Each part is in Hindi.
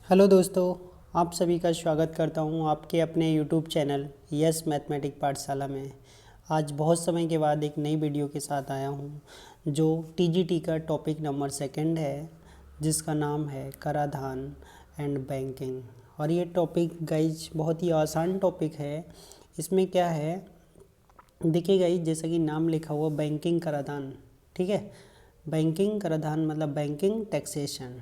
हेलो दोस्तों, आप सभी का स्वागत करता हूं आपके अपने यूट्यूब चैनल यस मैथमेटिक पाठशाला में। आज बहुत समय के बाद एक नई वीडियो के साथ आया हूं जो टीजीटी का टॉपिक नंबर 2 है, जिसका नाम है कराधान एंड बैंकिंग। और ये टॉपिक गाइज बहुत ही आसान टॉपिक है। इसमें क्या है, देखिए गाइज, जैसा कि नाम लिखा हुआ बैंकिंग कराधान, ठीक है। बैंकिंग कराधान मतलब बैंकिंग टैक्सेशन।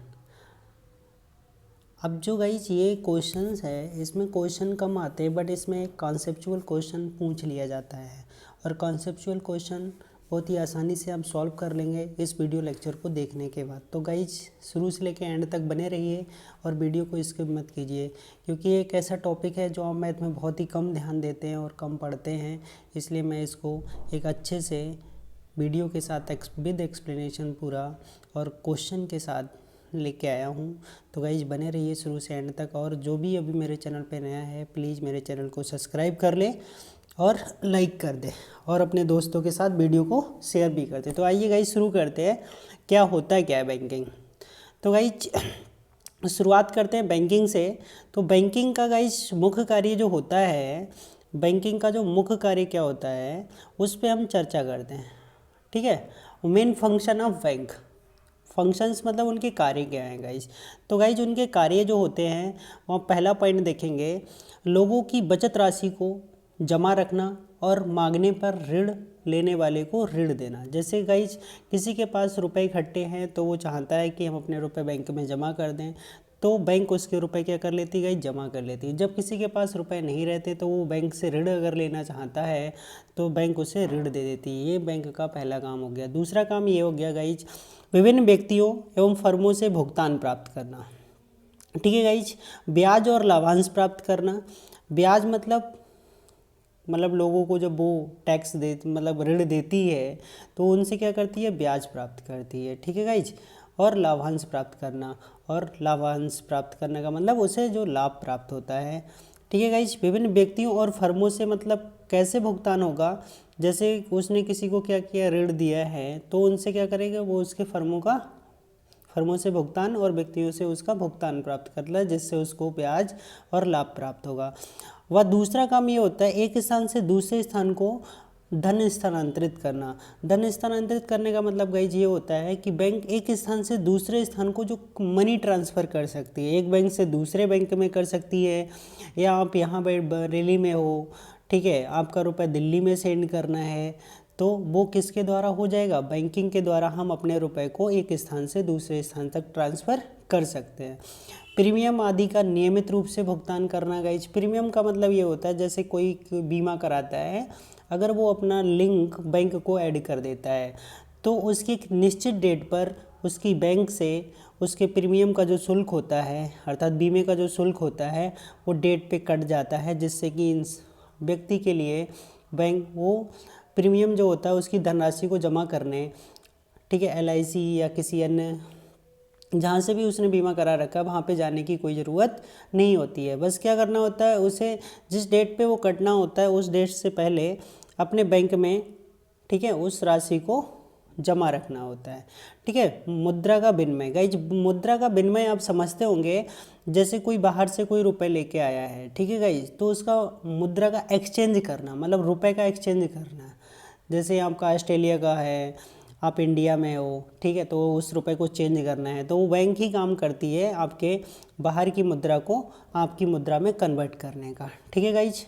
अब जो गाइज ये क्वेश्चंस है, इसमें क्वेश्चन कम आते हैं, बट इसमें एक कॉन्सेप्चुअल क्वेश्चन पूछ लिया जाता है। और कॉन्सेप्चुअल क्वेश्चन बहुत ही आसानी से आप सॉल्व कर लेंगे इस वीडियो लेक्चर को देखने के बाद। तो गाइज शुरू से लेकर एंड तक बने रहिए और वीडियो को स्किप मत कीजिए, क्योंकि ये एक ऐसा टॉपिक है जो आप मैथ में बहुत ही कम ध्यान देते हैं और कम पढ़ते हैं। इसलिए मैं इसको एक अच्छे से वीडियो के साथ विद एक्सप्लेनेशन पूरा और क्वेश्चन के साथ लेके आया हूँ। तो गाइज बने रहिए शुरू से एंड तक। और जो भी अभी मेरे चैनल पे नया है, प्लीज़ मेरे चैनल को सब्सक्राइब कर ले और लाइक कर दे और अपने दोस्तों के साथ वीडियो को शेयर भी कर दे। तो आइए गाइज शुरू करते हैं, क्या होता है क्या है बैंकिंग। तो गाइज शुरुआत करते हैं बैंकिंग से। तो बैंकिंग का गाइज मुख्य कार्य जो होता है, बैंकिंग का जो मुख्य कार्य क्या होता है, उस पर हम चर्चा करते हैं, ठीक है। Main function of bank, functions मतलब उनके कार्य क्या हैं गाइज। तो गाइज उनके कार्य जो होते हैं, वहाँ पहला पॉइंट देखेंगे, लोगों की बचत राशि को जमा रखना और मांगने पर ऋण लेने वाले को ऋण देना। जैसे गाइज किसी के पास रुपए इकट्ठे हैं तो वो चाहता है कि हम अपने रुपए बैंक में जमा कर दें, तो बैंक उसके रुपए क्या कर लेती है गाइज, जमा कर लेती है। जब किसी के पास रुपए नहीं रहते तो वो बैंक से ऋण अगर लेना चाहता है तो बैंक उसे ऋण दे देती है। ये बैंक का पहला काम हो गया। दूसरा काम ये हो गया गाइज, विभिन्न व्यक्तियों एवं फर्मों से भुगतान प्राप्त करना, ठीक है गाइज। ब्याज और लाभांश प्राप्त करना। ब्याज मतलब लोगों को जब वो टैक्स दे मतलब ऋण देती है तो उनसे क्या करती है, ब्याज प्राप्त करती है, ठीक है गाइज। और लाभांश प्राप्त करना, और लाभांश प्राप्त करने का मतलब उसे जो लाभ प्राप्त होता है, ठीक है गाइज। विभिन्न व्यक्तियों और फर्मों से मतलब कैसे भुगतान होगा, जैसे उसने किसी को क्या किया, ऋण दिया है, तो उनसे क्या करेगा, वो उसके फर्मों से भुगतान और व्यक्तियों से उसका भुगतान प्राप्त कर ले, जिससे उसको ब्याज और लाभ प्राप्त होगा। वह दूसरा काम ये होता है, एक स्थान से दूसरे स्थान को धन स्थानांतरित करना। धन स्थानांतरित करने का मतलब गाइज ये होता है कि बैंक एक स्थान से दूसरे स्थान को जो मनी ट्रांसफ़र कर सकती है, एक बैंक से दूसरे बैंक में कर सकती है, या आप यहाँ बरेली में हो, ठीक है, आपका रुपया दिल्ली में सेंड करना है, तो वो किसके द्वारा हो जाएगा, बैंकिंग के द्वारा हम अपने रुपए को एक स्थान से दूसरे स्थान तक ट्रांसफ़र कर सकते हैं। प्रीमियम आदि का नियमित रूप से भुगतान करना गाइज। प्रीमियम का मतलब ये होता है, जैसे कोई बीमा कराता है, अगर वो अपना लिंक बैंक को ऐड कर देता है तो उसकी एक निश्चित डेट पर उसकी बैंक से उसके प्रीमियम का जो शुल्क होता है, अर्थात बीमे का जो शुल्क होता है, वो डेट पे कट जाता है, जिससे कि व्यक्ति के लिए बैंक वो प्रीमियम जो होता है उसकी धनराशि को जमा करने, ठीक है, LIC या किसी अन्य जहाँ से भी उसने बीमा करा रखा है वहाँ पे जाने की कोई ज़रूरत नहीं होती है। बस क्या करना होता है, उसे जिस डेट पे वो कटना होता है उस डेट से पहले अपने बैंक में, ठीक है, उस राशि को जमा रखना होता है, ठीक है। मुद्रा का विनिमय गाइज, मुद्रा का विनिमय आप समझते होंगे, जैसे कोई बाहर से कोई रुपए लेके आया है, ठीक है गाइज, तो उसका मुद्रा का एक्सचेंज करना मतलब रुपए का एक्सचेंज करना। जैसे आपका ऑस्ट्रेलिया का है, आप इंडिया में हो, ठीक है, तो उस रुपए को चेंज करना है तो वो बैंक ही काम करती है आपके बाहर की मुद्रा को आपकी मुद्रा में कन्वर्ट करने का, ठीक है गाइज।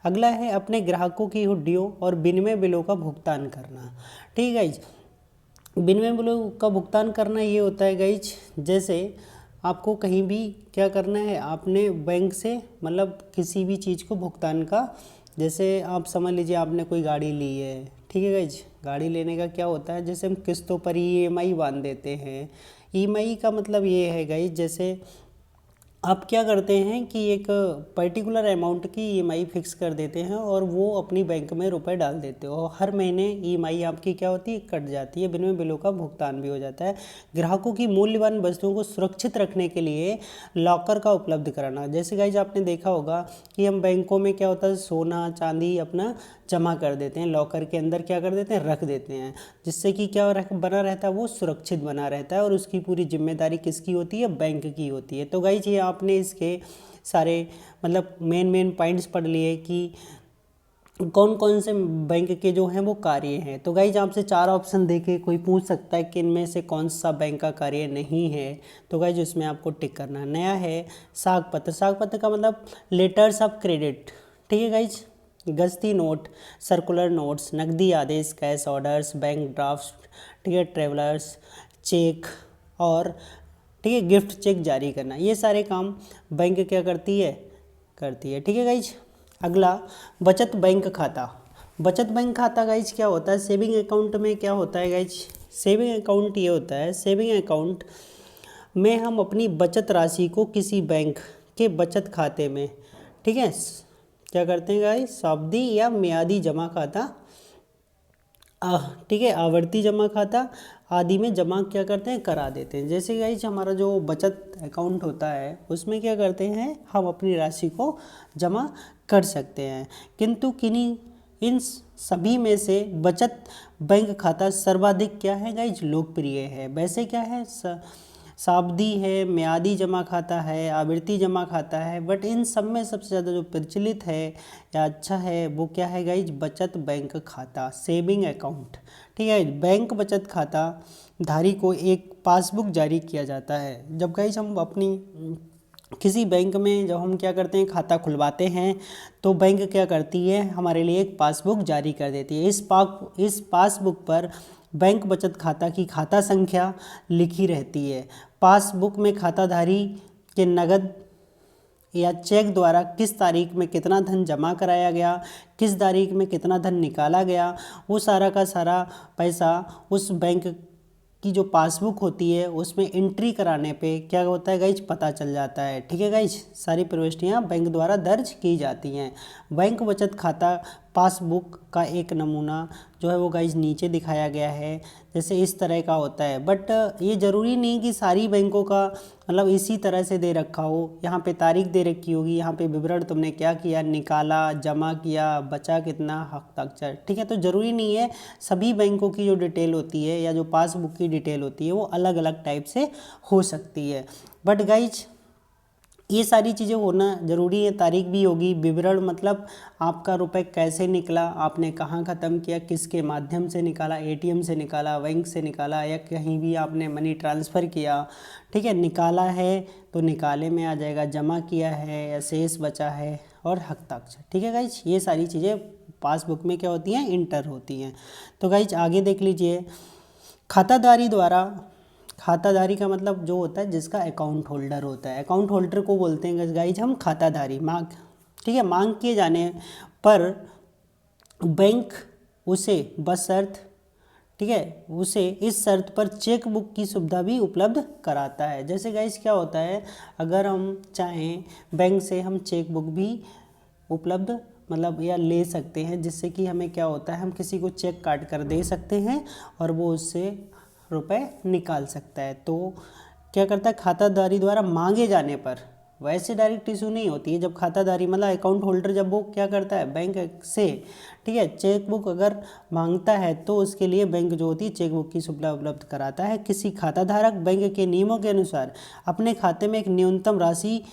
अगला है अपने ग्राहकों की हुंडियों और विनिमय बिलों का भुगतान करना, ठीक है गाइज। विनिमय बिलों का भुगतान करना ये होता है गाइज, जैसे आपको कहीं भी क्या करना है, आपने बैंक से मतलब किसी भी चीज़ को भुगतान का, जैसे आप समझ लीजिए आपने कोई गाड़ी ली है, ठीक है गाइज। गाड़ी लेने का क्या होता है, जैसे हम किस्तों पर EMI बांध देते हैं। EMI का मतलब ये है गाइज, जैसे आप क्या करते हैं कि एक पर्टिकुलर अमाउंट की EMI फिक्स कर देते हैं और वो अपनी बैंक में रुपए डाल देते हो, हर महीने EMI आपकी क्या होती है, कट जाती है। विनिमय बिलों का भुगतान भी हो जाता है। ग्राहकों की मूल्यवान वस्तुओं को सुरक्षित रखने के लिए लॉकर का उपलब्ध कराना। जैसे गाइज आपने देखा होगा कि हम बैंकों में क्या होता है, सोना चांदी अपना जमा कर देते हैं, लॉकर के अंदर क्या कर देते हैं, रख देते हैं, जिससे कि क्या बना रहता है, वो सुरक्षित बना रहता है और उसकी पूरी जिम्मेदारी किसकी होती है, बैंक की होती है। तो गाइज ये आपने इसके सारे मतलब मेन पॉइंट्स पढ़ लिए कि कौन कौन से बैंक के जो हैं वो कार्य हैं। तो गाइज आपसे 4 ऑप्शन देके कोई पूछ सकता है कि इनमें से कौन सा बैंक का कार्य नहीं है, तो गाइज उसमें आपको टिक करना है। नया है साख पत्र, साख पत्र का मतलब लेटर्स ऑफ क्रेडिट, ठीक है गाइज, गश्ती नोट, सर्कुलर नोट्स, नकदी आदेश, कैश ऑर्डर्स, बैंक ड्राफ्ट, ठीक है, ट्रेवलर्स चेक और ठीक है गिफ्ट चेक जारी करना, ये सारे काम बैंक क्या करती है, ठीक है गाइज। अगला बचत बैंक खाता। बचत बैंक खाता गाइज क्या होता है, सेविंग अकाउंट में क्या होता है गाइज, सेविंग अकाउंट ये होता है, सेविंग अकाउंट में हम अपनी बचत राशि को किसी बैंक के बचत खाते में, ठीक है, क्या करते हैं गाइज, सावधि या मियादी जमा खाता, ठीक है, आवर्ती जमा खाता आदि में जमा क्या करते हैं, करा देते हैं। जैसे गाइज हमारा जो बचत अकाउंट होता है उसमें क्या करते हैं, हम अपनी राशि को जमा कर सकते हैं, किंतु किन्हीं इन सभी में से बचत बैंक खाता सर्वाधिक क्या है गाइज, लोकप्रिय है। वैसे क्या है, सावधि है, म्यादी जमा खाता है, आवर्ती जमा खाता है, बट इन सब में सबसे ज़्यादा जो प्रचलित है या अच्छा है वो क्या है गाइज, बचत बैंक खाता, सेविंग अकाउंट, ठीक है। बैंक बचत खाता धारी को एक पासबुक जारी किया जाता है। जब गाइज हम अपनी किसी बैंक में जब हम क्या करते हैं, खाता खुलवाते हैं, तो बैंक क्या करती है, हमारे लिए एक पासबुक जारी कर देती है। इस पासबुक पर बैंक बचत खाता की खाता संख्या लिखी रहती है। पासबुक में खाताधारी के नगद या चेक द्वारा किस तारीख में कितना धन जमा कराया गया, किस तारीख में कितना धन निकाला गया, वो सारा का सारा पैसा उस बैंक की जो पासबुक होती है उसमें एंट्री कराने पे क्या होता है गाइज, पता चल जाता है, ठीक है गाइज। सारी प्रविष्टियाँ बैंक द्वारा दर्ज की जाती हैं। बैंक बचत खाता पासबुक का एक नमूना जो है वो गाइज नीचे दिखाया गया है, जैसे इस तरह का होता है, बट ये ज़रूरी नहीं कि सारी बैंकों का मतलब इसी तरह से दे रखा हो। यहाँ पे तारीख दे रखी होगी, यहाँ पे विवरण तुमने क्या किया, निकाला, जमा किया, बचा कितना, हस्ताक्षर, ठीक है। तो ज़रूरी नहीं है, सभी बैंकों की जो डिटेल होती है या जो पासबुक की डिटेल होती है वो अलग अलग टाइप से हो सकती है, बट गाइज ये सारी चीज़ें होना ज़रूरी है। तारीख भी होगी, विवरण मतलब आपका रुपए कैसे निकला, आपने कहाँ ख़त्म किया, किसके माध्यम से निकाला, एटीएम से निकाला, बैंक से निकाला या कहीं भी आपने मनी ट्रांसफ़र किया, ठीक है। निकाला है तो निकाले में आ जाएगा, जमा किया है या शेष बचा है, और हस्ताक्षर, ठीक है गाइज। ये सारी चीज़ें पासबुक में क्या होती हैं, इंटर होती हैं। तो गाइज आगे देख लीजिए, खाताधारी द्वारा, खाताधारी का मतलब जो होता है जिसका अकाउंट होल्डर होता है, अकाउंट होल्डर को बोलते हैं गाइज हम खाताधारी। मांग, ठीक है, मांग किए जाने पर बैंक उसे बशर्त, ठीक है, उसे इस शर्त पर चेक बुक की सुविधा भी उपलब्ध कराता है। जैसे गाइज क्या होता है, अगर हम चाहें बैंक से हम चेक बुक भी उपलब्ध मतलब या ले सकते हैं, जिससे कि हमें क्या होता है, हम किसी को चेक काट कर दे सकते हैं और वो उससे रुपए निकाल सकता है। तो क्या करता है, खाताधारी द्वारा मांगे जाने पर, वैसे डायरेक्ट इशू नहीं होती है, जब खाताधारी मतलब अकाउंट होल्डर जब वो क्या करता है बैंक से, ठीक है, चेक बुक अगर मांगता है तो उसके लिए बैंक जो होती है चेक बुक की सुविधा उपलब्ध कराता है। किसी खाताधारक बैंक के नियमों के अनुसार अपने खाते में एक न्यूनतम राशि,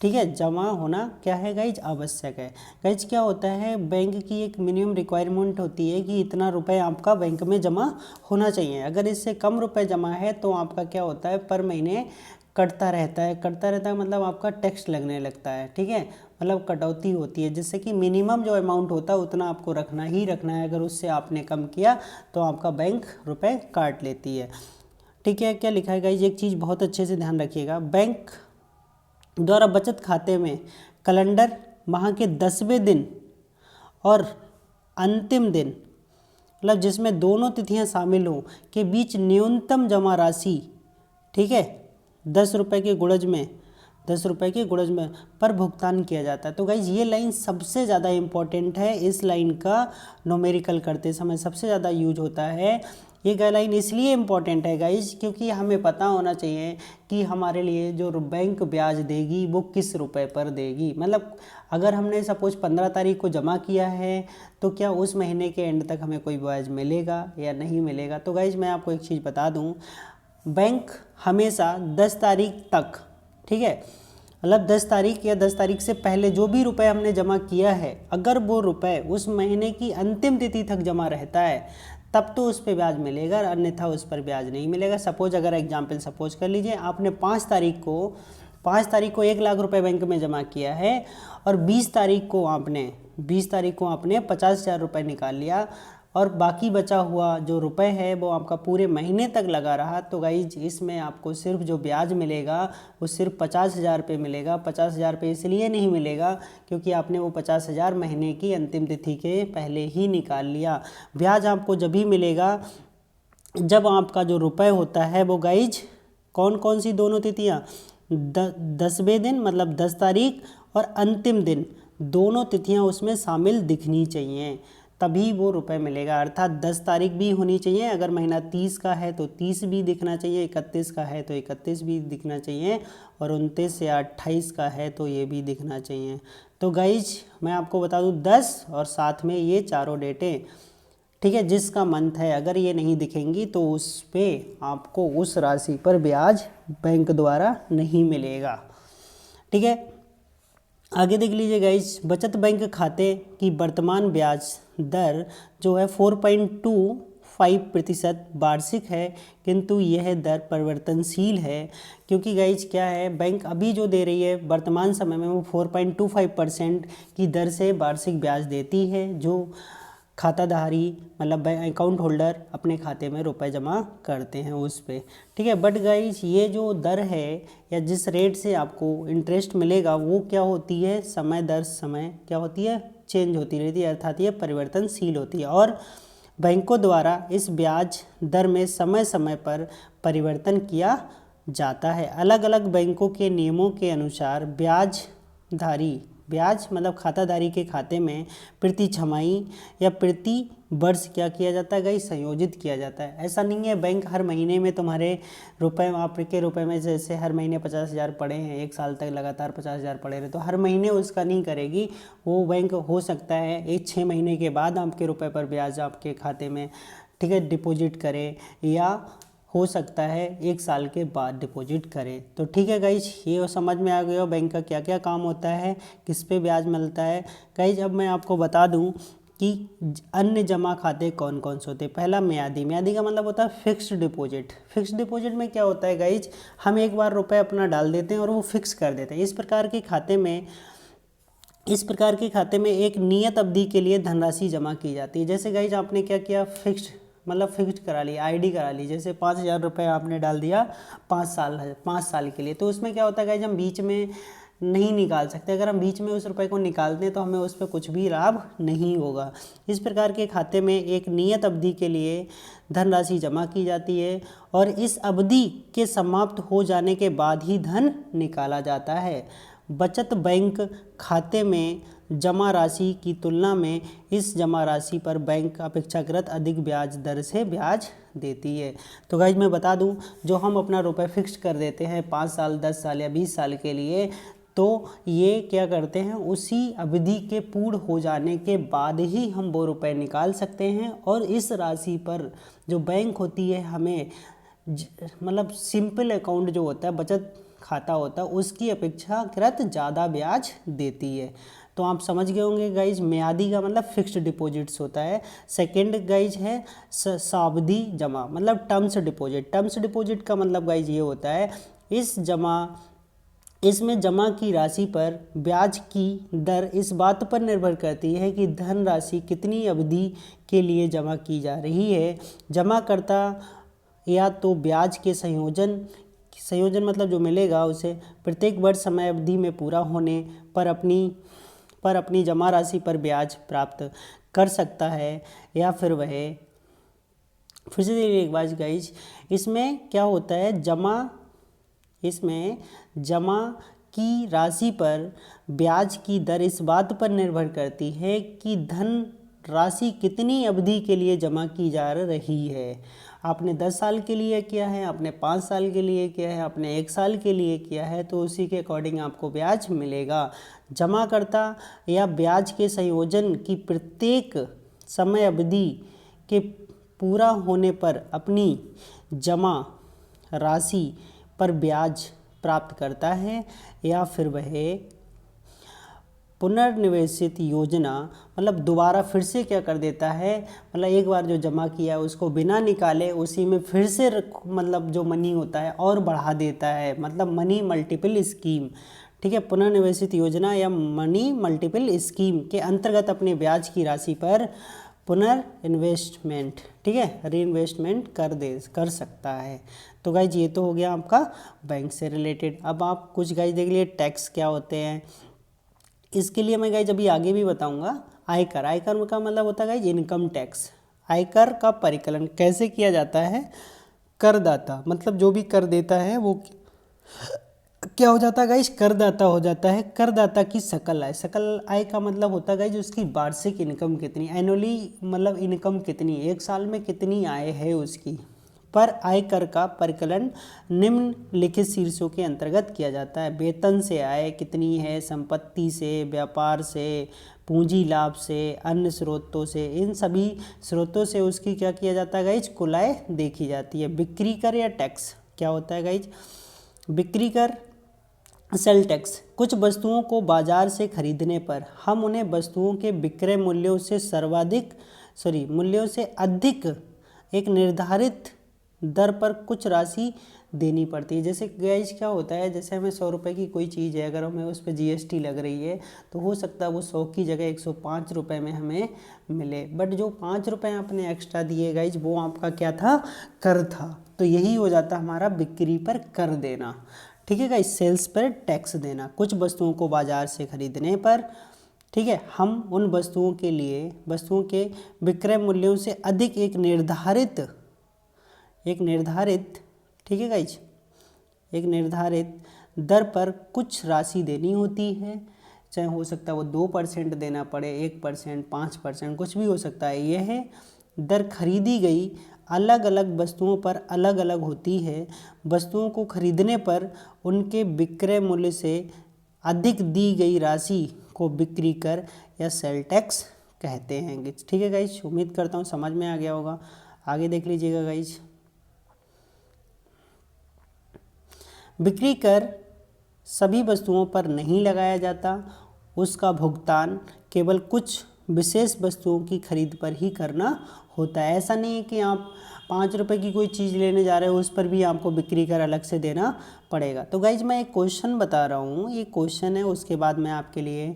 ठीक है, जमा होना क्या है गाइज, आवश्यक है। गाइज क्या होता है, बैंक की एक मिनिमम रिक्वायरमेंट होती है कि इतना रुपए आपका बैंक में जमा होना चाहिए। अगर इससे कम रुपए जमा है तो आपका क्या होता है, पर महीने कटता रहता है मतलब आपका टैक्स लगने लगता है, ठीक है, मतलब कटौती होती है, जिससे कि मिनिमम जो अमाउंट होता है उतना आपको रखना ही रखना है। अगर उससे आपने कम किया तो आपका बैंक रुपए काट लेती है, ठीक है। क्या लिखा है गाइज, एक चीज़ बहुत अच्छे से ध्यान रखिएगा, बैंक द्वारा बचत खाते में कैलेंडर माह के 10वें दिन और अंतिम दिन, मतलब जिसमें दोनों तिथियां शामिल हों, के बीच न्यूनतम जमा राशि, ठीक है, 10 रुपये के गुणज में, 10 रुपये के गुणज में पर भुगतान किया जाता है। तो गाइज ये लाइन सबसे ज़्यादा इम्पॉर्टेंट है, इस लाइन का न्यूमेरिकल करते समय सबसे ज़्यादा यूज होता है। ये गाइडलाइन इसलिए इम्पोर्टेंट है गाइज क्योंकि हमें पता होना चाहिए कि हमारे लिए जो बैंक ब्याज देगी वो किस रुपए पर देगी। मतलब अगर हमने सपोज 15 तारीख को जमा किया है तो क्या उस महीने के एंड तक हमें कोई ब्याज मिलेगा या नहीं मिलेगा। तो गाइज मैं आपको एक चीज़ बता दूं, बैंक हमेशा 10 तारीख तक, ठीक है, मतलब 10 तारीख या 10 तारीख से पहले जो भी रुपए हमने जमा किया है, अगर वो रुपए उस महीने की अंतिम तिथि तक जमा रहता है तब तो उस पर ब्याज मिलेगा, अन्यथा उस पर ब्याज नहीं मिलेगा। सपोज अगर एग्जांपल सपोज कर लीजिए आपने 5 तारीख को 1 लाख रुपए बैंक में जमा किया है और 20 तारीख को आपने 50,000 रुपये निकाल लिया और बाकी बचा हुआ जो रुपए है वो आपका पूरे महीने तक लगा रहा, तो गाइज इसमें आपको सिर्फ जो ब्याज मिलेगा वो सिर्फ 50,000 रुपये मिलेगा। 50,000 रुपये इसलिए नहीं मिलेगा क्योंकि आपने वो 50,000 महीने की अंतिम तिथि के पहले ही निकाल लिया। ब्याज आपको जब भी मिलेगा जब आपका जो रुपए होता है वो गाइज कौन कौन सी दोनों तिथियाँ, 10वें दिन मतलब 10 तारीख और अंतिम दिन, दोनों तिथियाँ उसमें शामिल दिखनी चाहिए, तभी वो रुपए मिलेगा। अर्थात 10 तारीख भी होनी चाहिए, अगर महीना 30 का है तो 30 भी दिखना चाहिए, 31 का है तो 31 भी दिखना चाहिए और 29 या 28 का है तो ये भी दिखना चाहिए। तो गाइज मैं आपको बता दूं 10 और साथ में ये चारों डेटें, ठीक है, जिसका मंथ है अगर ये नहीं दिखेंगी तो उस पे आपको उस राशि पर ब्याज बैंक द्वारा नहीं मिलेगा, ठीक है। आगे देख लीजिए गाइज, बचत बैंक खाते की वर्तमान ब्याज दर जो है 4.25% वार्षिक है, किंतु यह दर परिवर्तनशील है क्योंकि गाइज क्या है, बैंक अभी जो दे रही है वर्तमान समय में वो 4.25% की दर से वार्षिक ब्याज देती है, जो खाताधारी मतलब अकाउंट होल्डर अपने खाते में रुपए जमा करते हैं उस पे, ठीक है। बट गाइज ये जो दर है या जिस रेट से आपको इंटरेस्ट मिलेगा वो क्या होती है, समय दर समय क्या होती है, चेंज होती रहती है, अर्थात ये परिवर्तनशील होती है और बैंकों द्वारा इस ब्याज दर में समय समय पर परिवर्तन किया जाता है। अलग अलग बैंकों के नियमों के अनुसार ब्याज मतलब खाताधारी के खाते में प्रति छमाही या प्रति वर्ष क्या किया जाता है गाइस, संयोजित किया जाता है। ऐसा नहीं है बैंक हर महीने में तुम्हारे रुपए, आपके रुपए में जैसे हर महीने 50,000 पड़े हैं, 1 साल तक लगातार 50,000 पड़े रहे तो हर महीने उसका नहीं करेगी। वो बैंक हो सकता है 6 महीने के बाद आपके रुपए पर ब्याज आपके खाते में, ठीक है, डिपॉजिट करे, या हो सकता है 1 साल के बाद डिपॉजिट करें। तो ठीक है गाइज, ये समझ में आ गया बैंक का क्या क्या काम होता है, किस पे ब्याज मिलता है। गाइज अब मैं आपको बता दूं कि अन्य जमा खाते कौन कौन से होते हैं। पहला म्यादी का मतलब होता है फिक्स्ड डिपॉजिट। फिक्स्ड डिपॉजिट में क्या होता है गाइज, हम एक बार रुपए अपना डाल देते हैं और वो फिक्स कर देते हैं। इस प्रकार के खाते में एक नियत अवधि के लिए धनराशि जमा की जाती है। जैसे गाइज आपने क्या किया, फिक्स्ड करा ली, आईडी करा ली, जैसे 5,000 रुपये आपने डाल दिया 5 साल के लिए। तो उसमें क्या होता है गाइज, हम बीच में नहीं निकाल सकते। अगर हम बीच में उस रुपए को निकालते हैं तो हमें उस पर कुछ भी लाभ नहीं होगा। इस प्रकार के खाते में एक नियत अवधि के लिए धनराशि जमा की जाती है और इस अवधि के समाप्त हो जाने के बाद ही धन निकाला जाता है। बचत बैंक खाते में जमा राशि की तुलना में इस जमा राशि पर बैंक अपेक्षाकृत अधिक ब्याज दर से ब्याज देती है। तो गाइज मैं बता दूं, जो हम अपना रुपए फिक्स कर देते हैं 5 साल, 10 साल या 20 साल के लिए, तो ये क्या करते हैं, उसी अवधि के पूर्ण हो जाने के बाद ही हम वो रुपए निकाल सकते हैं और इस राशि पर जो बैंक होती है हमें मतलब सिंपल अकाउंट जो होता है, बचत खाता होता है, उसकी अपेक्षाकृत ज़्यादा ब्याज देती है। तो आप समझ गए होंगे गाइज, म्यादी का मतलब फिक्स्ड डिपॉजिट्स होता है। सेकंड गाइज है सावधि जमा मतलब टर्म्स डिपॉजिट। टर्म्स डिपॉजिट का मतलब गाइज ये होता है, इसमें जमा की राशि पर ब्याज की दर इस बात पर निर्भर करती है कि धन राशि कितनी अवधि के लिए जमा की जा रही है। जमाकर्ता या तो ब्याज के संयोजन मतलब जो मिलेगा उसे प्रत्येक वर्ष समय अवधि में पूरा होने पर अपनी जमा राशि पर ब्याज प्राप्त कर सकता है, या फिर वह फिर से देखिए एक बार गाइज, इसमें क्या होता है, इसमें जमा की राशि पर ब्याज की दर इस बात पर निर्भर करती है कि धन राशि कितनी अवधि के लिए जमा की जा रही है। आपने 10 साल के लिए किया है, आपने 5 साल के लिए किया है, आपने 1 साल के लिए किया है, तो उसी के अकॉर्डिंग आपको ब्याज मिलेगा। जमाकर्ता या ब्याज के संयोजन की प्रत्येक समय अवधि के पूरा होने पर अपनी जमा राशि पर ब्याज प्राप्त करता है, या फिर वह पुनर्निवेशित योजना मतलब दोबारा फिर से क्या कर देता है, मतलब एक बार जो जमा किया है उसको बिना निकाले उसी में फिर से मतलब जो मनी होता है और बढ़ा देता है, मतलब मनी मल्टीपल स्कीम। ठीक है, पुनर्निवेशित योजना या मनी मल्टीपल स्कीम के अंतर्गत अपने ब्याज की राशि पर पुनर्इन्वेस्टमेंट, ठीक है, रीइन्वेस्टमेंट कर सकता है। तो गाइज ये तो हो गया आपका बैंक से रिलेटेड। अब आप कुछ गाइज देख लिए टैक्स क्या होते हैं, इसके लिए मैं गाइज अभी आगे भी बताऊंगा। आयकर का मतलब होता है गाइज इनकम टैक्स। आयकर का परिकलन कैसे किया जाता है, करदाता मतलब जो भी कर देता है वो क्या हो जाता है गाइज, करदाता हो जाता है। करदाता की सकल आय, सकल आय का मतलब होता है गाइज उसकी वार्षिक इनकम कितनी, एनुअली मतलब इनकम कितनी, एक साल में कितनी आय है उसकी। पर आयकर का परिकलन निम्नलिखित शीर्षों के अंतर्गत किया जाता है। वेतन से आय कितनी है, संपत्ति से, व्यापार से, पूंजी लाभ से, अन्य स्रोतों से, इन सभी स्रोतों से उसकी क्या किया जाता है गाइज, कुल आय देखी जाती है। बिक्री कर या टैक्स क्या होता है गाइज, बिक्री कर सेल टैक्स। कुछ वस्तुओं को बाजार से खरीदने पर हम उन्हें वस्तुओं के विक्रय मूल्यों से अधिक एक निर्धारित दर पर कुछ राशि देनी पड़ती है। जैसे गाइज क्या होता है, जैसे हमें 100 रुपये की कोई चीज़ है, अगर हमें उस पर GST लग रही है तो हो सकता है वो 100 की जगह 105 रुपये में हमें मिले, बट जो 5 रुपये आपने एक्स्ट्रा दिए गाइज वो आपका क्या था, कर था। तो यही हो जाता हमारा बिक्री पर कर देना। ठीक है गाइज, सेल्स पर टैक्स देना। कुछ वस्तुओं को बाजार से खरीदने पर, ठीक है, हम उन वस्तुओं के विक्रय मूल्यों से अधिक एक निर्धारित ठीक है गाइज, एक निर्धारित दर पर कुछ राशि देनी होती है। चाहे हो सकता है वो 2% देना पड़े, 1%, 5%, कुछ भी हो सकता है। यह दर खरीदी गई अलग अलग वस्तुओं पर अलग अलग होती है। वस्तुओं को खरीदने पर उनके विक्रय मूल्य से अधिक दी गई राशि को बिक्री कर या सेल टैक्स कहते हैं। ठीक है गाइज, उम्मीद करता हूँ समझ में आ गया होगा। आगे देख लीजिएगा गाइज। बिक्री कर सभी वस्तुओं पर नहीं लगाया जाता, उसका भुगतान केवल कुछ विशेष वस्तुओं की खरीद पर ही करना होता है। ऐसा नहीं है कि आप 5 रुपये की कोई चीज़ लेने जा रहे हो उस पर भी आपको बिक्री कर अलग से देना पड़ेगा। तो गाइज मैं एक क्वेश्चन बता रहा हूँ, ये क्वेश्चन है, उसके बाद मैं आपके लिए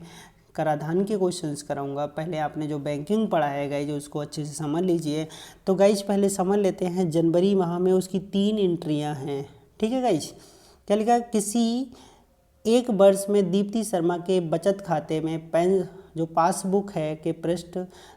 कराधान के क्वेश्चंस कराऊंगा। पहले आपने जो बैंकिंग पढ़ा है गाइज उसको अच्छे से समझ लीजिए। तो गाइज पहले समझ लेते हैं, जनवरी माह में उसकी 3 एंट्रियाँ हैं। ठीक है गाइज, क्या लिखा, किसी एक वर्ष में दीप्ति शर्मा के बचत खाते में जो पासबुक है के पृष्ठ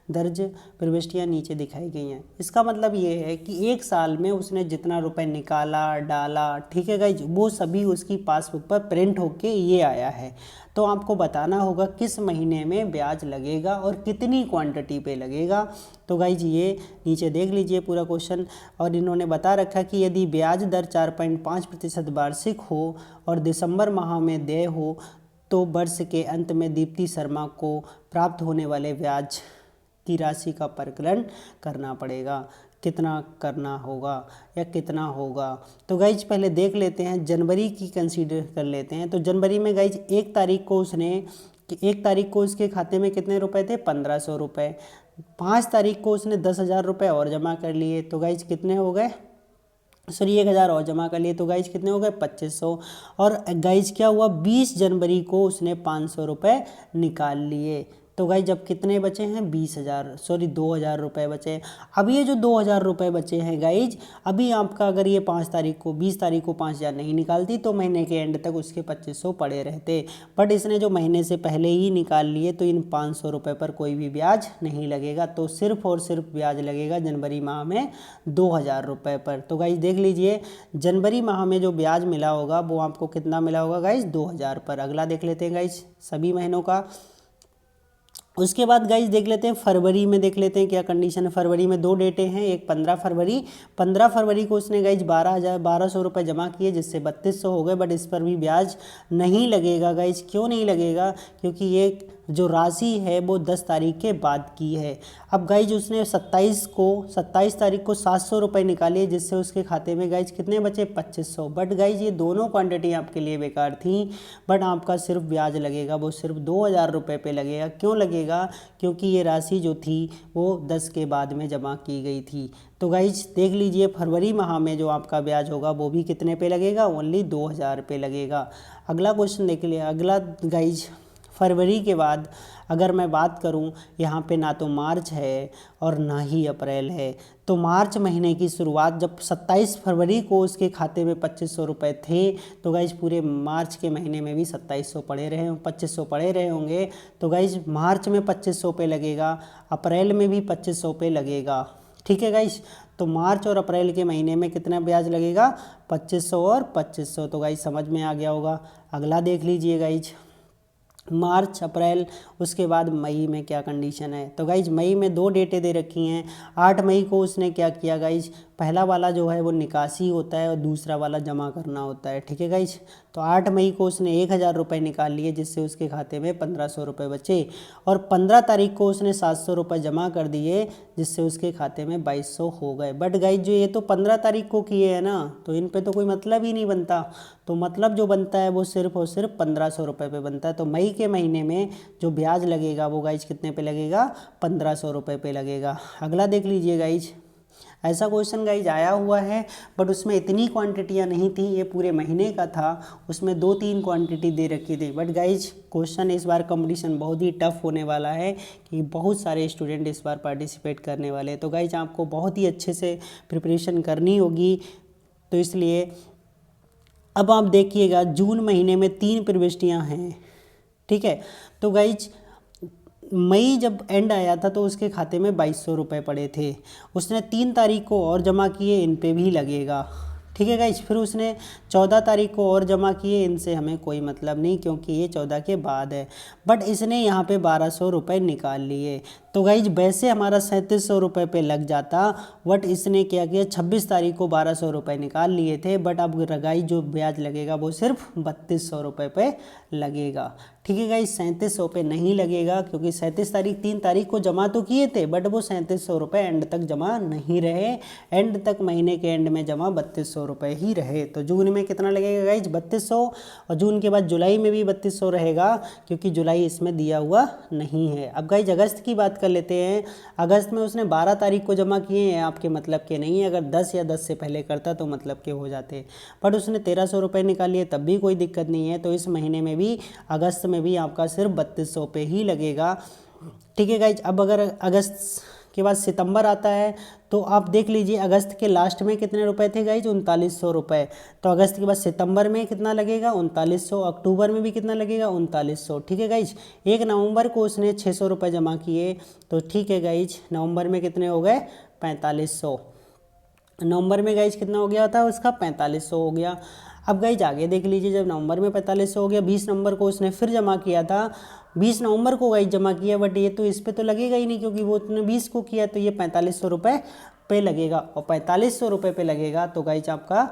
दर्ज प्रविष्टियाँ नीचे दिखाई गई हैं। इसका मतलब ये है कि एक साल में उसने जितना रुपए निकाला डाला, ठीक है गाइज, वो सभी उसकी पासबुक पर प्रिंट होके ये आया है। तो आपको बताना होगा किस महीने में ब्याज लगेगा और कितनी क्वांटिटी पे लगेगा। तो गाइज ये नीचे देख लीजिए पूरा क्वेश्चन, और इन्होंने बता रखा कि यदि ब्याज दर 4.5% वार्षिक हो और दिसंबर माह में देय हो तो वर्ष के अंत में दीप्ति शर्मा को प्राप्त होने वाले ब्याज की राशि का परिकलन करना पड़ेगा। कितना करना होगा या कितना होगा, तो गाइज पहले देख लेते हैं, जनवरी की कंसीडर कर लेते हैं। तो जनवरी में गाइज 1 तारीख को उसके खाते में कितने रुपए थे, 1500 रुपये। 5 तारीख को उसने 10,000 रुपये और जमा कर लिए, तो गाइज कितने हो गए, 1000 और जमा कर लिए, तो गाइज कितने हो गए, 2500। और गाइज क्या हुआ, 20 जनवरी को उसने 500 रुपये निकाल लिए। तो गाइज जब कितने बचे हैं, 2000 रुपये बचे। अब ये जो 2000 रुपये बचे हैं गाइज, अभी आपका अगर ये 20 तारीख को 5000 नहीं निकालती तो महीने के एंड तक उसके 2500 पड़े रहते। बट इसने जो महीने से पहले ही निकाल लिए तो इन 500 रुपये पर कोई भी ब्याज नहीं लगेगा। तो सिर्फ और सिर्फ ब्याज लगेगा जनवरी माह में 2000 रुपये पर। तो गाइज देख लीजिए, जनवरी माह में जो ब्याज मिला होगा वो आपको कितना मिला होगा गाइज, 2000 पर। अगला देख लेते हैं गाइज सभी महीनों का। उसके बाद गाइज देख लेते हैं फरवरी में, देख लेते हैं क्या कंडीशन है। फरवरी में 2 डेटें हैं, एक 15 फरवरी को उसने गाइज 1200 रुपये जमा किए, जिससे 3200 हो गए। बट इस पर भी ब्याज नहीं लगेगा गाइज। क्यों नहीं लगेगा? क्योंकि ये जो राशि है वो 10 तारीख के बाद की है। अब गाइज उसने 27 तारीख को 700 रुपये निकाले, जिससे उसके खाते में गाइज कितने बचे? 2500। बट गाइज ये दोनों क्वांटिटी आपके लिए बेकार थी। बट आपका सिर्फ ब्याज लगेगा वो सिर्फ 2000 रुपये पे लगेगा। क्यों लगेगा? क्योंकि ये राशि जो थी वो 10 के बाद में जमा की गई थी। तो गाइज देख लीजिए फरवरी माह में जो आपका ब्याज होगा वो भी कितने पे लगेगा? ओनली 2000 पे लगेगा। अगला क्वेश्चन देख लिया। अगला गाइज फरवरी के बाद अगर मैं बात करूं, यहाँ पे ना तो मार्च है और ना ही अप्रैल है। तो मार्च महीने की शुरुआत जब 27 फरवरी को उसके खाते में 2500 रुपये थे, तो गाइज पूरे मार्च के महीने में भी 2500 पड़े रहे होंगे। तो गाइज मार्च में 2500 पे लगेगा, अप्रैल में भी 2500 पे लगेगा। ठीक है गाइज। तो मार्च और अप्रैल के महीने में कितना ब्याज लगेगा? 2500 और 2500। तो गाइज समझ में आ गया होगा। अगला देख लीजिए गाइज, मार्च अप्रैल, उसके बाद मई में क्या कंडीशन है। तो गाइज मई में 2 डेटें दे रखी हैं। 8 मई को उसने क्या किया गाइज, पहला वाला जो है वो निकासी होता है और दूसरा वाला जमा करना होता है। ठीक है गाइज। तो 8 मई को उसने 1000 रुपये निकाल लिए, जिससे उसके खाते में 1500 रुपये बचे। और 15 तारीख को उसने 700 रुपये जमा कर दिए, जिससे उसके खाते में 2200 हो गए। बट गाइज जो ये तो 15 तारीख को किए हैं ना, तो इन पे तो कोई मतलब ही नहीं बनता। तो मतलब जो बनता है वो सिर्फ और सिर्फ 1500 रुपये पे बनता है। तो मई के महीने में जो ब्याज लगेगा वो गाइज कितने पे लगेगा? 1500 रुपये पे लगेगा। अगला देख लीजिए गाइज। ऐसा क्वेश्चन गाइज आया हुआ है, बट उसमें इतनी क्वांटिटियाँ नहीं थी, ये पूरे महीने का था। उसमें 2-3 क्वांटिटी दे रखी थी। बट गाइज क्वेश्चन इस बार कंपटीशन बहुत ही टफ होने वाला है, कि बहुत सारे स्टूडेंट इस बार पार्टिसिपेट करने वाले हैं। तो गाइज आपको बहुत ही अच्छे से प्रिपरेशन करनी होगी। तो इसलिए अब आप देखिएगा, जून महीने में 3 प्रविष्टियाँ हैं। ठीक है। तो गाइज मई जब एंड आया था तो उसके खाते में 2200 रुपये पड़े थे। उसने 3 तारीख को और जमा किए, इन पे भी लगेगा। ठीक है गाइज। फिर उसने 14 तारीख को और जमा किए, इनसे हमें कोई मतलब नहीं, क्योंकि ये 14 के बाद है। बट इसने यहाँ पे 1200 रुपये निकाल लिए। तो गाइज वैसे हमारा 3700 रुपये पे लग जाता, बट इसने क्या किया, 26 तारीख को 1200 रुपये निकाल लिए थे। बट अब गाइज जो ब्याज लगेगा वो सिर्फ 3200 रुपये पे लगेगा। ठीक है गाइज। 3700 पे नहीं लगेगा, क्योंकि 3 तारीख को जमा तो किए थे, बट वो 3700 रुपये एंड तक जमा नहीं रहे। एंड तक महीने के एंड में जमा 3200 रुपये ही रहे। तो जून में कितना लगेगा गाइज? 3200। और जून के बाद जुलाई में भी 3200 रहेगा, क्योंकि जुलाई इसमें दिया हुआ नहीं है। अब गाइज अगस्त की बात कर लेते हैं। अगस्त में उसने 12 तारीख को जमा किए हैं, आपके मतलब के नहीं है। अगर 10 या 10 से पहले करता तो मतलब के हो जाते, बट उसने 1300 रुपये निकालिए, तब भी कोई दिक्कत नहीं है। तो इस महीने में भी, अगस्त में भी आपका सिर्फ 3200 पे ही लगेगा। ठीक है गाइज। अब अगर अगस्त के बाद सितंबर आता है, तो आप देख लीजिए अगस्त के लास्ट में कितने रुपए थे गाइज? 3900 रुपये। तो अगस्त के बाद सितंबर में कितना लगेगा? 3900। अक्टूबर में भी कितना लगेगा? 3900। ठीक है गाइज। 1 नवंबर को उसने 600 रुपये जमा किए। तो ठीक है गाइज, नवंबर में कितने हो गए? 4500। नवंबर में गाइज कितना हो गया था उसका? 4500 हो गया। अब गाइज आगे देख लीजिए, जब नवंबर में 4500 हो गया, 20 नवंबर को उसने फिर जमा किया था। 20 नवंबर को गाइज जमा किया, बट ये तो इस पे तो लगेगा ही नहीं, क्योंकि वो उसने 20 को किया। तो ये 4500 रुपये पे लगेगा। और 4500 रुपये पे लगेगा तो गाइज आपका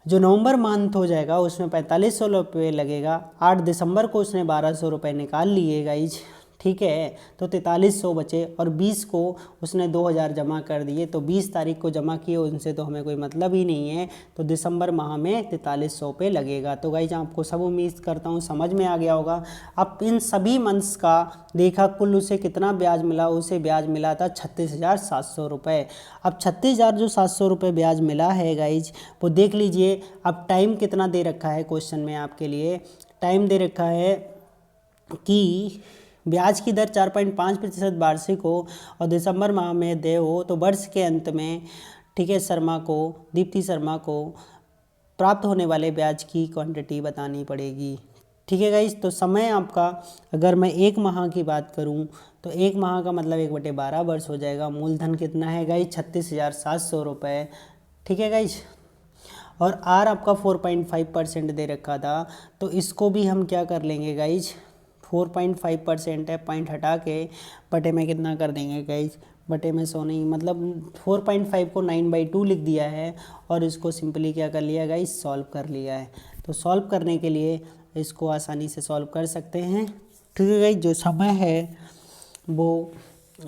जो नवंबर मंथ हो जाएगा उसमें 4500 रुपये लगेगा। 8 दिसंबर को उसने 1200 रुपये निकाल लिए गाइज। ठीक है। तो 4300 बचे, और 20 को उसने 2000 जमा कर दिए। तो 20 तारीख को जमा किए, उनसे तो हमें कोई मतलब ही नहीं है। तो दिसंबर माह में 4300 पे लगेगा। तो गाइज आपको सब उम्मीद करता हूँ समझ में आ गया होगा। अब इन सभी मंथ्स का देखा, कुल उसे कितना ब्याज मिला? उसे ब्याज मिला था 36,700 रुपये। अब 36,700 रुपये ब्याज मिला है गाइज, वो देख लीजिए। अब टाइम कितना दे रखा है क्वेश्चन में आपके लिए? टाइम दे रखा है कि ब्याज की दर 4.5% वार्षिक हो और दिसंबर माह में देय हो, तो वर्ष के अंत में, ठीक है, दीप्ति शर्मा को प्राप्त होने वाले ब्याज की क्वांटिटी बतानी पड़ेगी। ठीक है गाइज। तो समय आपका, अगर मैं 1 माह की बात करूं, तो 1 माह का मतलब 1/12 वर्ष हो जाएगा। मूलधन कितना है गाइज? 36,700 रुपये। ठीक है गाइज। और आर आपका 4.5% दे रखा था, तो इसको भी हम क्या कर लेंगे गाइज? 4.5% है, पॉइंट हटा के बटे में कितना कर देंगे गाइज, बटे में 100 नहीं, मतलब 4.5 को 9/2 लिख दिया है और इसको सिंपली क्या कर लिया गाइज, सॉल्व कर लिया है। तो सॉल्व करने के लिए इसको आसानी से सॉल्व कर सकते हैं। ठीक है गाइज, जो समय है वो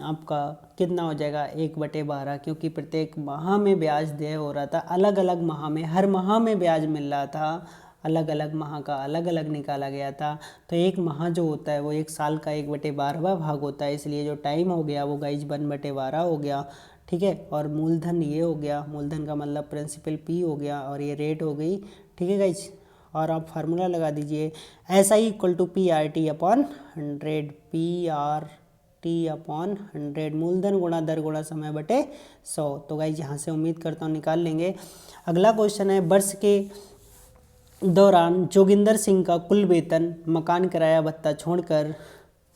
आपका कितना हो जाएगा 1/12, क्योंकि प्रत्येक माह में ब्याज देय हो रहा था, अलग अलग माह में, हर माह में ब्याज मिल रहा था, अलग अलग माह का अलग अलग निकाला गया था। तो एक माह जो होता है वो एक साल का 1/12वां भाग होता है, इसलिए जो टाइम हो गया वो गाइज 1/12 हो गया। ठीक है, और मूलधन ये हो गया, मूलधन का मतलब प्रिंसिपल पी हो गया और ये रेट हो गई। ठीक है गाइज, और आप फार्मूला लगा दीजिए SI = PRT/100, PRT/100, मूलधन गुणा दर गुणा समय बटे 100। तो गाइज यहाँ से उम्मीद करता हूँ निकाल लेंगे। अगला क्वेश्चन है, वर्ष के दौरान जोगिंदर सिंह का कुल वेतन मकान किराया भत्ता छोड़कर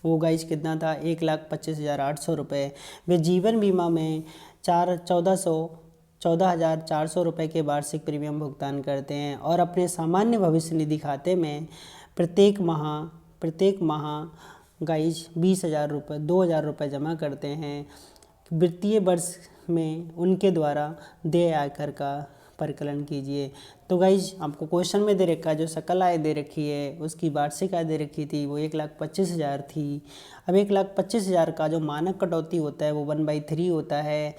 वो गाइज कितना था, 1,25,800 रुपये। वे जीवन बीमा में 14,400 रुपये के वार्षिक प्रीमियम भुगतान करते हैं और अपने सामान्य भविष्य निधि खाते में प्रत्येक माह गाइज 20,000 रुपये 2,000 रुपये जमा करते हैं। वित्तीय वर्ष में उनके द्वारा देय आयकर का परिकलन कीजिए। तो गाइज आपको क्वेश्चन में दे रखा है, जो सकल आय दे रखी है उसकी वार्षिक आय दे रखी थी वो 1,25,000 थी। अब 1,25,000 का जो मानक कटौती होता है वो 1/3 होता है,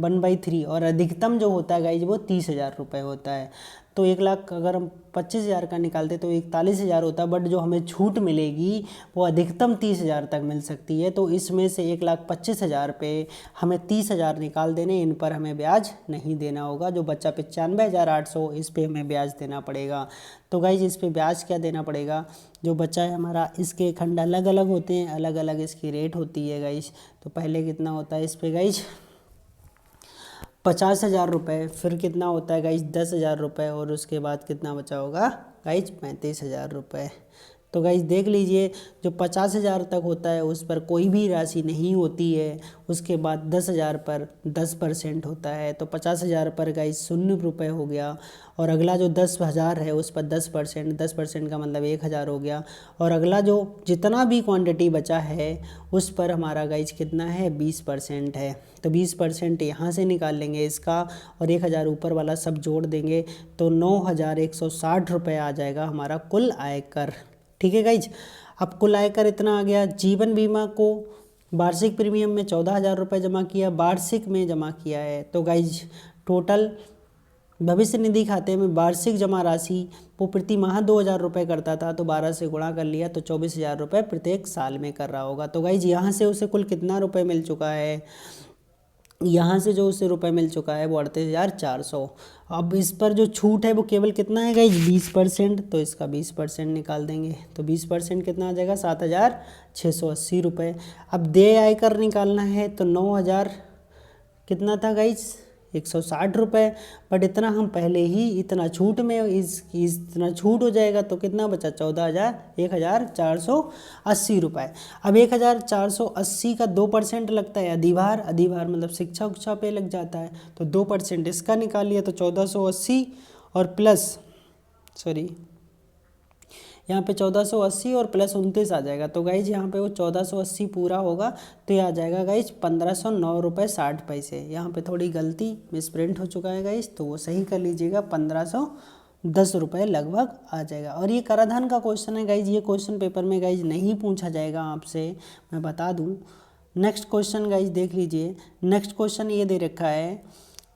1/3, और अधिकतम जो होता है गाइज वो 30,000 रुपये होता है। तो 1,00,000 अगर हम 25,000 का निकालते तो 41,000 होता है, बट जो हमें छूट मिलेगी वो अधिकतम 30,000 तक मिल सकती है। तो इसमें से 1,25,000 पे हमें 30,000 निकाल देने, इन पर हमें ब्याज नहीं देना होगा। जो बच्चा 95,800 इस पे हमें ब्याज देना पड़ेगा। तो गाइज इस पे ब्याज क्या देना पड़ेगा, जो बच्चा है हमारा, इसके खंड अलग अलग होते हैं, अलग अलग इसकी रेट होती है गाइज। तो पहले कितना होता है इस पे गाइज 50,000 रुपये, फिर कितना होता है गाइज 10,000 रुपये, और उसके बाद कितना बचा होगा गाइज 35,000 रुपये। तो गाइज देख लीजिए, जो 50,000 तक होता है उस पर कोई भी राशि नहीं होती है, उसके बाद 10,000 पर 10% होता है। तो 50,000 पर गाइज 0 रुपये हो गया, और अगला जो 10,000 है उस पर 10% का मतलब 1,000 हो गया, और अगला जो जितना भी क्वांटिटी बचा है उस पर हमारा गाइज कितना है 20% है। तो 20% यहाँ से निकाल लेंगे इसका, और 1,000 ऊपर वाला सब जोड़ देंगे तो 9,160 रुपये आ जाएगा हमारा कुल आयकर। ठीक है गाइज, अब कुल आयकर इतना आ गया। जीवन बीमा को वार्षिक प्रीमियम में 14,000 रुपये जमा किया, वार्षिक में जमा किया है। तो गाइज टोटल भविष्य निधि खाते में वार्षिक जमा राशि वो प्रति माह 2,000 रुपये करता था, तो 12 से गुणा कर लिया तो 24,000 रुपये प्रत्येक साल में कर रहा होगा। तो गाइज यहाँ से उसे कुल कितना रुपये मिल चुका है, यहाँ से जो उसे रुपये मिल चुका है वो 38,400। अब इस पर जो छूट है वो केवल कितना है गाइज 20%, तो इसका 20% निकाल देंगे। तो 20% कितना आ जाएगा 7,680 रुपये। अब देय आयकर निकालना है तो 9,000 कितना था गाइज 160 रुपये, बट इतना हम पहले ही इतना छूट में इतना छूट हो जाएगा तो कितना बचा 1,480 रुपये। अब 1,480 का 2% लगता है अधिभार, अधिभार मतलब शिक्षा उक्षा पे लग जाता है, तो 2% इसका निकाल लिया तो 1,480 और प्लस यहाँ पे 1,480 और प्लस 29 आ जाएगा। तो गाइज यहाँ पे वो 1,480 पूरा होगा तो ये आ जाएगा गाइज 1,509 रुपये 60 पैसे। यहाँ पे थोड़ी गलती मिसप्रिंट हो चुका है गाइज, तो वो सही कर लीजिएगा, 1,510 रुपये लगभग आ जाएगा। और ये कराधान का क्वेश्चन है गाइज, ये क्वेश्चन पेपर में गाइज नहीं पूछा जाएगा आपसे, मैं बता दूँ। नेक्स्ट क्वेश्चन गाइज देख लीजिए। नेक्स्ट क्वेश्चन ये दे रखा है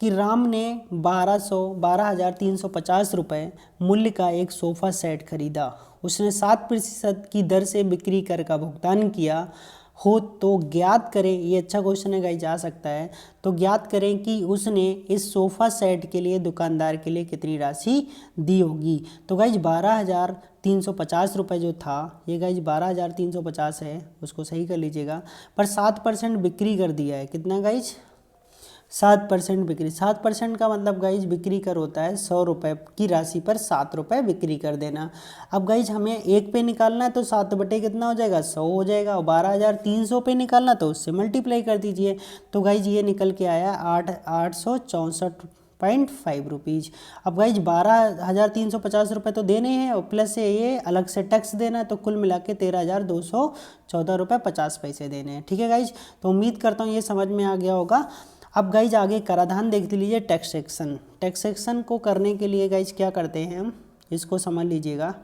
कि राम ने 12,350 रुपये मूल्य का एक सोफ़ा सेट खरीदा, उसने 7% की दर से बिक्री कर का भुगतान किया हो, तो ज्ञात करें, ये अच्छा क्वेश्चन है गाइस, जा सकता है, तो ज्ञात करें कि उसने इस सोफ़ा सेट के लिए दुकानदार के लिए कितनी राशि दी होगी। तो गाइस 12,350 रुपये जो था, ये गाइस 12,350 है, उसको सही कर लीजिएगा, पर 7% बिक्री कर दिया है। कितना गाइस 7% बिक्री। 7% का मतलब गाइज बिक्री कर होता है 100 रुपये की राशि पर 7 रुपये बिक्री कर देना। अब गाइज हमें एक पे निकालना है तो 7 बटे कितना हो जाएगा 100 हो जाएगा, और 12,300 पे निकालना तो उससे मल्टीप्लाई कर दीजिए। तो गाइज ये निकल के आया 864 5 रुपीज़। अब गाइज 12,350 रुपये तो देने हैं और प्लस से ये अलग से टैक्स देना है, तो कुल मिला के 13,214 रुपये 50 पैसे देने हैं। ठीक है गाइज, तो उम्मीद करता हूँ ये समझ में आ गया होगा। अब गाइज आगे कराधान देख लीजिए, टैक्सेशन। टैक्सेशन को करने के लिए गाइज क्या करते हैं हम, इसको समझ लीजिएगा।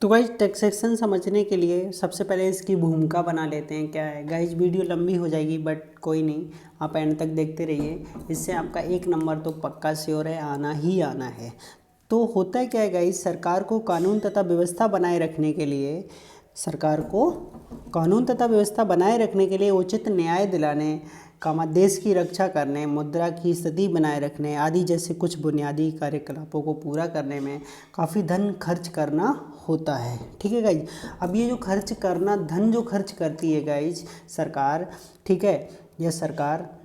तो गाइज टैक्सेशन समझने के लिए सबसे पहले इसकी भूमिका बना लेते हैं। क्या है गाइज, वीडियो लंबी हो जाएगी बट कोई नहीं, आप एंड तक देखते रहिए, इससे आपका 1 नंबर तो पक्का श्योर है, आना ही आना है। तो होता है क्या है गाइज, सरकार को कानून तथा व्यवस्था बनाए रखने के लिए, सरकार को कानून तथा व्यवस्था बनाए रखने के लिए उचित न्याय दिलाने, देश की रक्षा करने, मुद्रा की स्थिति बनाए रखने आदि जैसे कुछ बुनियादी कार्यकलापों को पूरा करने में काफ़ी धन खर्च करना होता है। ठीक है गाइज, अब ये जो खर्च करना, धन जो खर्च करती है गाइज सरकार, ठीक है, यह सरकार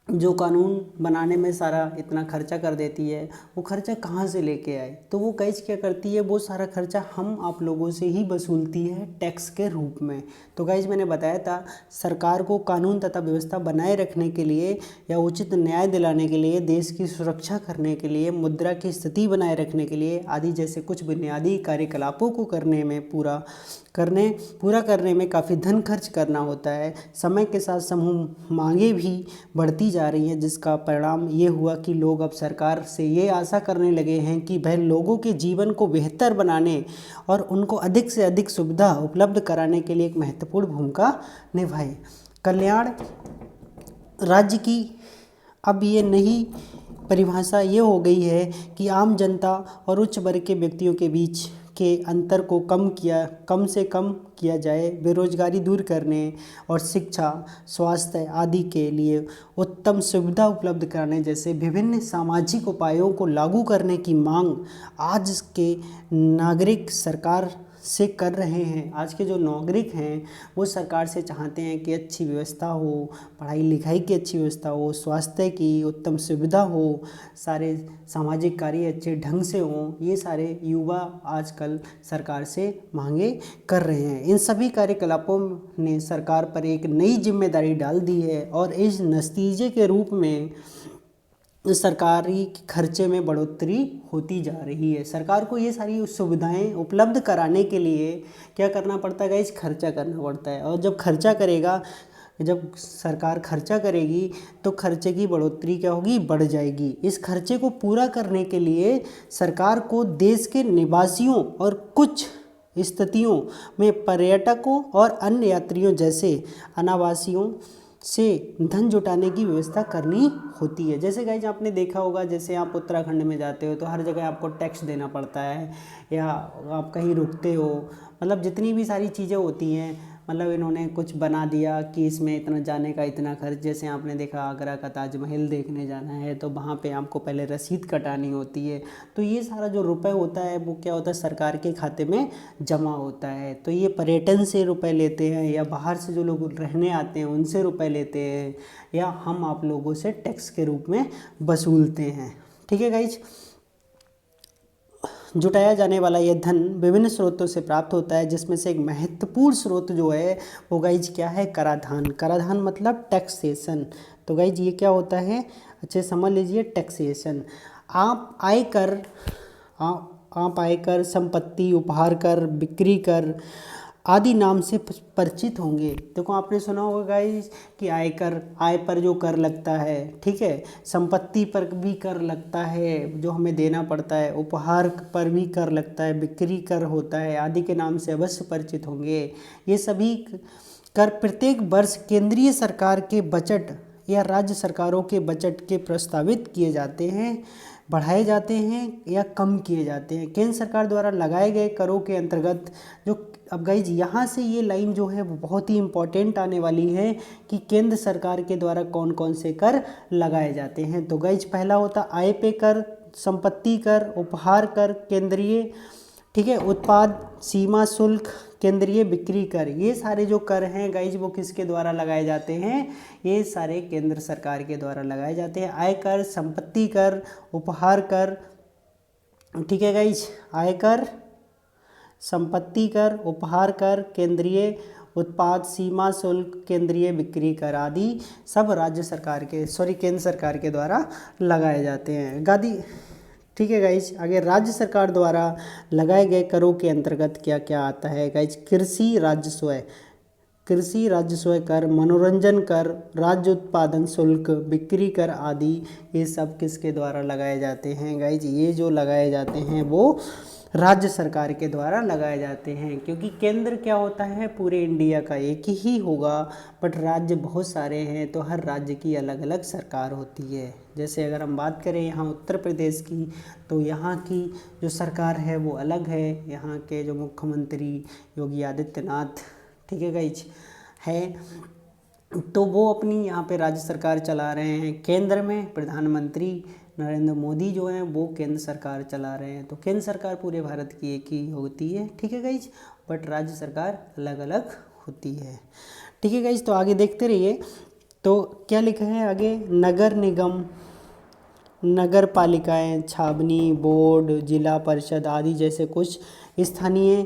जो कानून बनाने में सारा इतना खर्चा कर देती है, वो खर्चा कहाँ से लेके आए, तो वो गाइज क्या करती है, वो सारा खर्चा हम आप लोगों से ही वसूलती है टैक्स के रूप में। तो गाइज मैंने बताया था, सरकार को कानून तथा व्यवस्था बनाए रखने के लिए या उचित न्याय दिलाने के लिए, देश की सुरक्षा करने के लिए, मुद्रा की स्थिति बनाए रखने के लिए आदि जैसे कुछ बुनियादी कार्यकलापों को करने में पूरा करने में काफ़ी धन खर्च करना होता है। समय के साथ समूह मांगे भी बढ़ती जा रही हैं, जिसका परिणाम ये हुआ कि लोग अब सरकार से ये आशा करने लगे हैं कि वह लोगों के जीवन को बेहतर बनाने और उनको अधिक से अधिक सुविधा उपलब्ध कराने के लिए एक महत्वपूर्ण भूमिका निभाए। कल्याण राज्य की अब ये नई परिभाषा ये हो गई है कि आम जनता और उच्च वर्ग के व्यक्तियों के बीच के अंतर को कम से कम किया जाए, बेरोजगारी दूर करने और शिक्षा, स्वास्थ्य आदि के लिए उत्तम सुविधा उपलब्ध कराने जैसे विभिन्न सामाजिक उपायों को लागू करने की मांग आज के नागरिक सरकार से कर रहे हैं। आज के जो नागरिक हैं वो सरकार से चाहते हैं कि अच्छी व्यवस्था हो, पढ़ाई लिखाई की अच्छी व्यवस्था हो, स्वास्थ्य की उत्तम सुविधा हो, सारे सामाजिक कार्य अच्छे ढंग से हों। ये सारे युवा आजकल सरकार से मांगे कर रहे हैं। इन सभी कार्यकलापों ने सरकार पर एक नई जिम्मेदारी डाल दी है और इस नतीजे के रूप में सरकारी खर्चे में बढ़ोतरी होती जा रही है। सरकार को ये सारी सुविधाएं उपलब्ध कराने के लिए क्या करना पड़ता है गाइस, खर्चा करना पड़ता है। और जब सरकार खर्चा करेगी तो खर्चे की बढ़ोतरी क्या होगी, बढ़ जाएगी। इस खर्चे को पूरा करने के लिए सरकार को देश के निवासियों और कुछ स्थितियों में पर्यटकों और अन्य यात्रियों जैसे अनावासियों से धन जुटाने की व्यवस्था करनी होती है। जैसे गाइज आपने देखा होगा, जैसे आप उत्तराखंड में जाते हो तो हर जगह आपको टैक्स देना पड़ता है, या आप कहीं रुकते हो, मतलब जितनी भी सारी चीज़ें होती हैं, मतलब इन्होंने कुछ बना दिया कि इसमें इतना जाने का इतना खर्च। जैसे आपने देखा आगरा का ताजमहल देखने जाना है तो वहाँ पे आपको पहले रसीद कटानी होती है, तो ये सारा जो रुपए होता है वो क्या होता है, सरकार के खाते में जमा होता है। तो ये पर्यटन से रुपए लेते हैं, या बाहर से जो लोग रहने आते हैं उनसे रुपए लेते हैं, या हम आप लोगों से टैक्स के रूप में वसूलते हैं। ठीक है गाइज, जुटाया जाने वाला यह धन विभिन्न स्रोतों से प्राप्त होता है, जिसमें से एक महत्वपूर्ण स्रोत जो है वो गाइज क्या है, कराधान। कराधान मतलब टैक्सेशन। तो गाइज ये क्या होता है, अच्छे समझ लीजिए, टैक्सेशन। आप आयकर, संपत्ति, उपहार कर, बिक्री कर आदि नाम से परिचित होंगे। देखो आपने सुना होगा गाइस कि आय पर जो कर लगता है, ठीक है, संपत्ति पर भी कर लगता है जो हमें देना पड़ता है, उपहार पर भी कर लगता है, बिक्री कर होता है आदि के नाम से अवश्य परिचित होंगे। ये सभी कर प्रत्येक वर्ष केंद्रीय सरकार के बजट या राज्य सरकारों के बजट के प्रस्तावित किए जाते हैं, बढ़ाए जाते हैं या कम किए जाते हैं। केंद्र सरकार द्वारा लगाए गए करों के अंतर्गत जो, अब गाइज यहाँ से ये लाइन जो है वो बहुत ही इम्पॉर्टेंट आने वाली है कि केंद्र सरकार के द्वारा कौन कौन से कर लगाए जाते हैं। तो गाइज पहला होता आय पे कर, संपत्ति कर, उपहार कर, केंद्रीय, ठीक है, उत्पाद सीमा शुल्क, केंद्रीय बिक्री कर। ये सारे जो कर हैं गाइज वो किसके द्वारा लगाए जाते हैं, ये सारे केंद्र सरकार के द्वारा लगाए जाते हैं। आय कर, संपत्ति कर, उपहार कर, ठीक है गाइज, आय कर, संपत्ति कर, उपहार कर, केंद्रीय उत्पाद, सीमा शुल्क, केंद्रीय बिक्री कर आदि सब केंद्र सरकार के द्वारा लगाए जाते हैं। ठीक है गाइज। आगे राज्य सरकार द्वारा लगाए गए करों के अंतर्गत क्या क्या आता है गाइज? कृषि राजस्व कर, मनोरंजन कर, राज्य उत्पादन शुल्क, बिक्री कर आदि ये सब किसके द्वारा लगाए जाते हैं गाइज? ये जो लगाए जाते हैं वो राज्य सरकार के द्वारा लगाए जाते हैं, क्योंकि केंद्र क्या होता है पूरे इंडिया का एक ही होगा, बट राज्य बहुत सारे हैं तो हर राज्य की अलग अलग सरकार होती है। जैसे अगर हम बात करें यहाँ उत्तर प्रदेश की, तो यहाँ की जो सरकार है वो अलग है। यहाँ के जो मुख्यमंत्री योगी आदित्यनाथ, ठीक है गाइज, है, तो वो अपनी यहाँ पे राज्य सरकार चला रहे हैं। केंद्र में प्रधानमंत्री नरेंद्र मोदी जो हैं वो केंद्र सरकार चला रहे हैं। तो केंद्र सरकार पूरे भारत की एक ही होती है, ठीक है गाइज, बट राज्य सरकार अलग अलग होती है, ठीक है गाइज। तो आगे देखते रहिए। तो क्या लिखा है आगे? नगर निगम, नगर पालिकाएँ, छावनी, बोर्ड, जिला परिषद आदि जैसे कुछ स्थानीय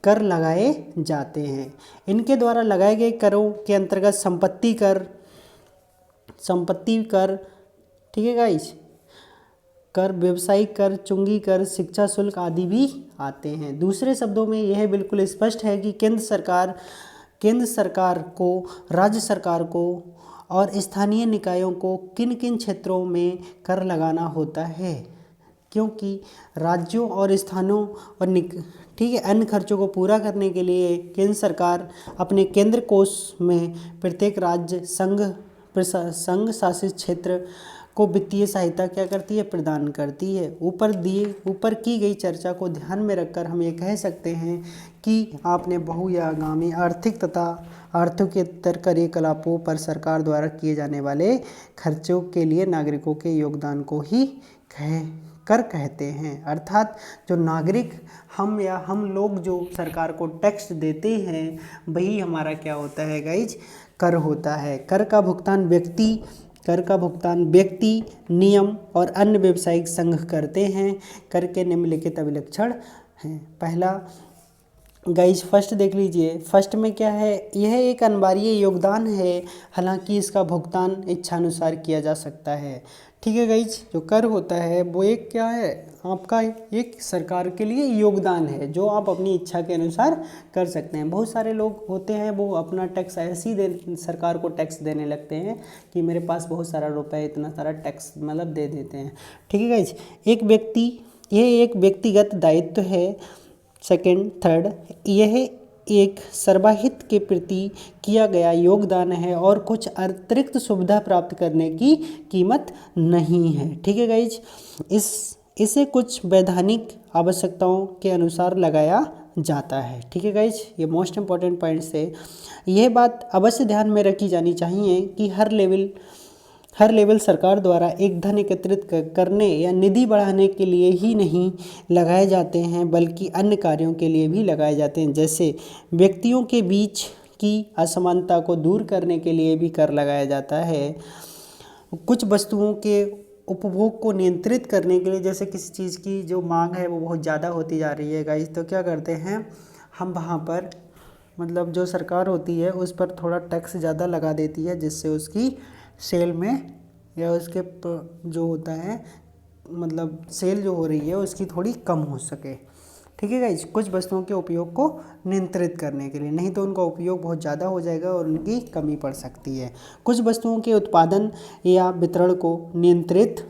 कर लगाए जाते हैं। इनके द्वारा लगाए गए करों के अंतर्गत संपत्ति कर, ठीक है गाइज, कर, व्यवसायिक कर, चुंगी कर, शिक्षा शुल्क आदि भी आते हैं। दूसरे शब्दों में यह बिल्कुल स्पष्ट है कि केंद्र सरकार को, राज्य सरकार को और स्थानीय निकायों को किन किन क्षेत्रों में कर लगाना होता है, क्योंकि राज्यों और स्थानों और ठीक है अन्य खर्चों को पूरा करने के लिए केंद्र सरकार अपने केंद्र कोष में प्रत्येक राज्य, संघ शासित क्षेत्र को वित्तीय सहायता क्या करती है? प्रदान करती है। ऊपर की गई चर्चा को ध्यान में रखकर हम ये कह सकते हैं कि आपने बहुआयामी आर्थिक तथा आर्थिकेतर कार्यकलापों पर सरकार द्वारा किए जाने वाले खर्चों के लिए नागरिकों के योगदान को ही कर कहते हैं। अर्थात जो नागरिक हम लोग जो सरकार को टैक्स देते हैं वही हमारा क्या होता है गाइज? कर होता है। कर का भुगतान व्यक्ति, नियम और अन्य व्यावसायिक संघ करते हैं। कर के निम्नलिखित अभिलक्षण हैं। पहला गाइज फर्स्ट देख लीजिए। फर्स्ट में क्या है? यह एक अनिवार्य योगदान है, हालांकि इसका भुगतान इच्छानुसार किया जा सकता है, ठीक है गाइज। जो कर होता है वो एक क्या है? आपका एक सरकार के लिए योगदान है जो आप अपनी इच्छा के अनुसार कर सकते हैं। बहुत सारे लोग होते हैं वो अपना टैक्स ऐसे ही सरकार को टैक्स देने लगते हैं कि मेरे पास बहुत सारा रुपए, इतना सारा टैक्स मतलब दे देते हैं, ठीक है गाइज। यह एक व्यक्तिगत दायित्व है। सेकंड, थर्ड, यह एक सर्वहित के प्रति किया गया योगदान है और कुछ अतिरिक्त सुविधा प्राप्त करने की कीमत नहीं है, ठीक है गाइज। इसे कुछ वैधानिक आवश्यकताओं के अनुसार लगाया जाता है, ठीक है गाइज। ये मोस्ट इम्पॉर्टेंट पॉइंट्स है। यह बात अवश्य ध्यान में रखी जानी चाहिए कि हर लेवल सरकार द्वारा एक धन एकत्रित करने या निधि बढ़ाने के लिए ही नहीं लगाए जाते हैं, बल्कि अन्य कार्यों के लिए भी लगाए जाते हैं। जैसे व्यक्तियों के बीच की असमानता को दूर करने के लिए भी कर लगाया जाता है। कुछ वस्तुओं के उपभोग को नियंत्रित करने के लिए, जैसे किसी चीज़ की जो मांग है वो बहुत ज़्यादा होती जा रही है गाइस, तो क्या करते हैं हम वहाँ पर मतलब जो सरकार होती है उस पर थोड़ा टैक्स ज़्यादा लगा देती है, जिससे उसकी सेल में या उसके जो होता है मतलब सेल जो हो रही है उसकी थोड़ी कम हो सके, ठीक है गाइस। कुछ वस्तुओं के उपयोग को नियंत्रित करने के लिए, नहीं तो उनका उपयोग बहुत ज़्यादा हो जाएगा और उनकी कमी पड़ सकती है। कुछ वस्तुओं के उत्पादन या वितरण को नियंत्रित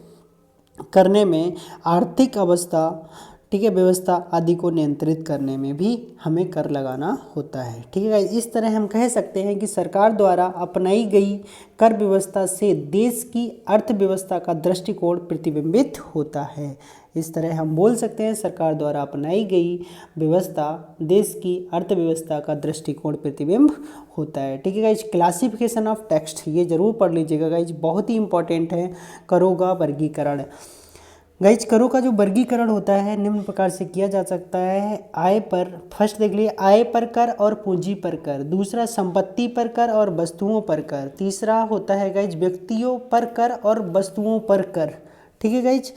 करने में आर्थिक अवस्था, ठीक है, व्यवस्था आदि को नियंत्रित करने में भी हमें कर लगाना होता है, ठीक है गाइस। इस तरह हम कह सकते हैं कि सरकार द्वारा अपनाई गई कर व्यवस्था से देश की अर्थव्यवस्था का दृष्टिकोण प्रतिबिंबित होता है। इस तरह हम बोल सकते हैं सरकार द्वारा अपनाई गई व्यवस्था देश की अर्थव्यवस्था का दृष्टिकोण प्रतिबिंब होता है, ठीक है गाइज। क्लासिफिकेशन ऑफ टैक्स ये जरूर पढ़ लीजिएगा गाइज, बहुत ही इंपॉर्टेंट है। करों का वर्गीकरण गाइज, करों का जो वर्गीकरण होता है निम्न प्रकार से किया जा सकता है। आय पर, फर्स्ट देख लिए, आय पर कर और पूंजी पर कर। दूसरा संपत्ति पर कर और वस्तुओं पर कर। तीसरा होता है गाइज व्यक्तियों पर कर और वस्तुओं पर कर, ठीक है गाइज।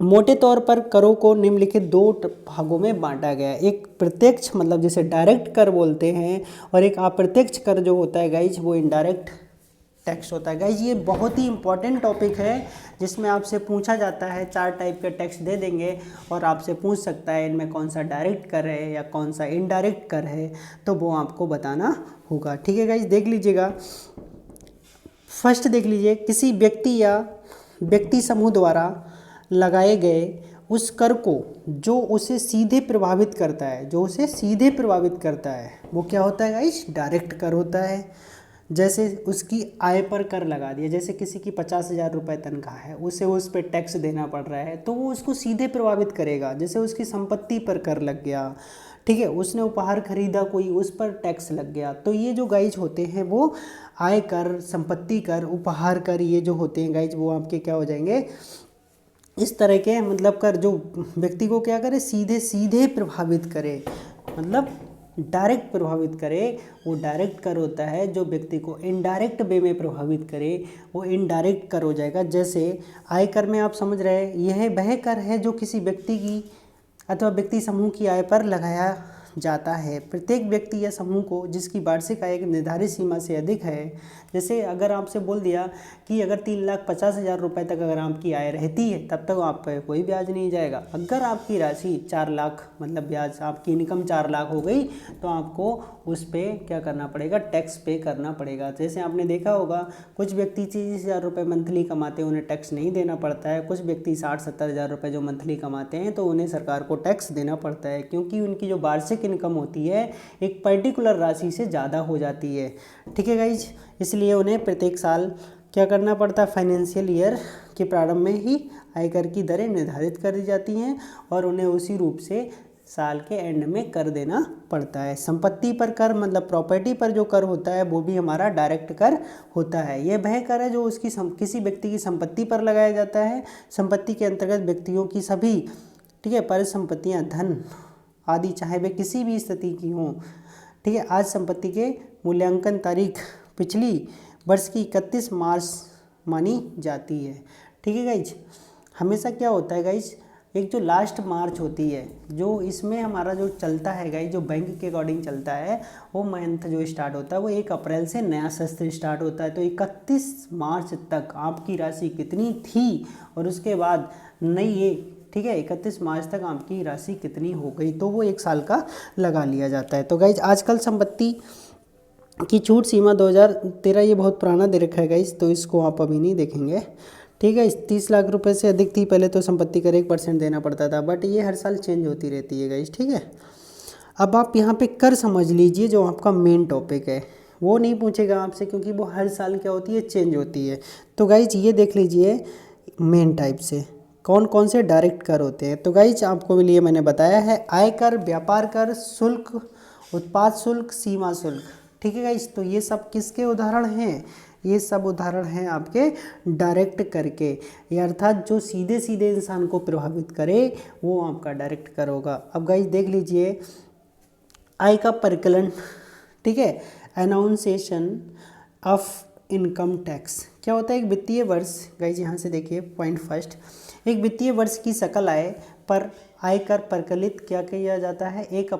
मोटे तौर पर करों को निम्नलिखित दो भागों में बांटा गया है। एक प्रत्यक्ष मतलब जिसे डायरेक्ट कर बोलते हैं, और एक अप्रत्यक्ष कर जो होता है गाइज वो इनडायरेक्ट टैक्स होता है। गाइज ये बहुत ही इंपॉर्टेंट टॉपिक है जिसमें आपसे पूछा जाता है, 4 टाइप के टैक्स दे देंगे और आपसे पूछ सकता है इनमें कौन सा डायरेक्ट कर है या कौन सा इनडायरेक्ट कर है, तो वो आपको बताना होगा। ठीक है गाइज, देख लीजिएगा। फर्स्ट देख लीजिए, किसी व्यक्ति या व्यक्ति समूह द्वारा लगाए गए उस कर को जो उसे सीधे प्रभावित करता है, जो उसे सीधे प्रभावित करता है वो क्या होता है गाइस? डायरेक्ट कर होता है। जैसे उसकी आय पर कर लगा दिया, जैसे किसी की 50,000 रुपये तनख्वाह है, उसे उस पर टैक्स देना पड़ रहा है, तो वो उसको सीधे प्रभावित करेगा। जैसे उसकी संपत्ति पर कर लग गया, ठीक है, उसने उपहार खरीदा कोई, उस पर टैक्स लग गया। तो ये जो गाइज होते हैं वो आय कर, संपत्ति कर, उपहार कर, ये जो होते हैं गाइज वो आपके क्या हो जाएंगे? इस तरह के मतलब कर जो व्यक्ति को क्या करे? सीधे सीधे प्रभावित करे, मतलब डायरेक्ट प्रभावित करे, वो डायरेक्ट कर होता है। जो व्यक्ति को इनडायरेक्ट वे में प्रभावित करे वो इनडायरेक्ट कर हो जाएगा। जैसे आयकर में आप समझ रहे हैं, यह वह कर है जो किसी व्यक्ति की अथवा व्यक्ति समूह की आय पर लगाया जाता है। प्रत्येक व्यक्ति या समूह को जिसकी वार्षिक आय एक निर्धारित सीमा से अधिक है, जैसे अगर आपसे बोल दिया कि अगर 3,50,000 रुपये तक अगर आपकी आय रहती है तब तक आप पे कोई ब्याज नहीं जाएगा। अगर आपकी राशि 4 लाख मतलब ब्याज, आपकी इनकम 4 लाख हो गई तो आपको उस पर क्या करना पड़ेगा? टैक्स पे करना पड़ेगा। जैसे आपने देखा होगा कुछ व्यक्ति 30,000 रुपये मंथली कमाते हैं, उन्हें टैक्स नहीं देना पड़ता है। कुछ व्यक्ति 60-70,000 रुपये जो मंथली कमाते हैं तो उन्हें सरकार को टैक्स देना पड़ता है, क्योंकि उनकी जो वार्षिक इनकम होती है एक पर्टिकुलर राशि से ज़्यादा हो जाती है। ठीक है गाइज, इसलिए उन्हें प्रत्येक साल क्या करना पड़ता है? फाइनेंशियल ईयर के प्रारंभ में ही आयकर की दरें निर्धारित कर दी जाती हैं और उन्हें उसी रूप से साल के एंड में कर देना पड़ता है। संपत्ति पर कर मतलब प्रॉपर्टी पर जो कर होता है वो भी हमारा डायरेक्ट कर होता है। यह वह कर है जो उसकी किसी व्यक्ति की संपत्ति पर लगाया जाता है। संपत्ति के अंतर्गत व्यक्तियों की सभी, ठीक है, परिसंपत्तियाँ, धन आदि, चाहे वे किसी भी स्थिति की हों, ठीक है। आज संपत्ति के मूल्यांकन तारीख पिछली वर्ष की 31 मार्च मानी जाती है। ठीक है गाइज, हमेशा क्या होता है गाइज, एक जो लास्ट मार्च होती है, जो इसमें हमारा जो चलता है गाइज, जो बैंक के अकॉर्डिंग चलता है, वो मंथ जो स्टार्ट होता है वो 1 अप्रैल से नया सत्र स्टार्ट होता है। तो 31 मार्च तक आपकी राशि कितनी थी और उसके बाद नई ये, ठीक है, 31 मार्च तक आपकी राशि कितनी हो गई, तो वो 1 साल का लगा लिया जाता है। तो गाइज आजकल संपत्ति की छूट सीमा 2013, ये बहुत पुराना दे रखा है गाइज, तो इसको आप अभी नहीं देखेंगे। ठीक है, 30 लाख रुपए से अधिक थी पहले तो संपत्ति कर 1% देना पड़ता था, बट ये हर साल चेंज होती रहती है गाइज। ठीक है, अब आप यहाँ पे कर समझ लीजिए, जो आपका मेन टॉपिक है वो नहीं पूछेगा आपसे, क्योंकि वो हर साल क्या होती है? चेंज होती है। तो गाइज ये देख लीजिए मेन टाइप से कौन कौन से डायरेक्ट कर होते हैं। तो गाइज आपको लिए मैंने बताया है आयकर, व्यापार कर, शुल्क, उत्पाद शुल्क, सीमा शुल्क। ठीक है गाइज, तो ये सब किसके उदाहरण हैं? ये सब उदाहरण हैं आपके डायरेक्ट कर के, अर्थात जो सीधे सीधे इंसान को प्रभावित करे वो आपका डायरेक्ट कर होगा। अब गाइज देख लीजिए आय का परिकलन, ठीक है, अनाउंसिएशन ऑफ इनकम टैक्स क्या होता है? एक वित्तीय वर्ष, गाइज यहाँ से देखिए पॉइंट फर्स्ट, एक वित्तीय वर्ष की सकल आय पर आयकर परिकलित क्या किया जाता है? 1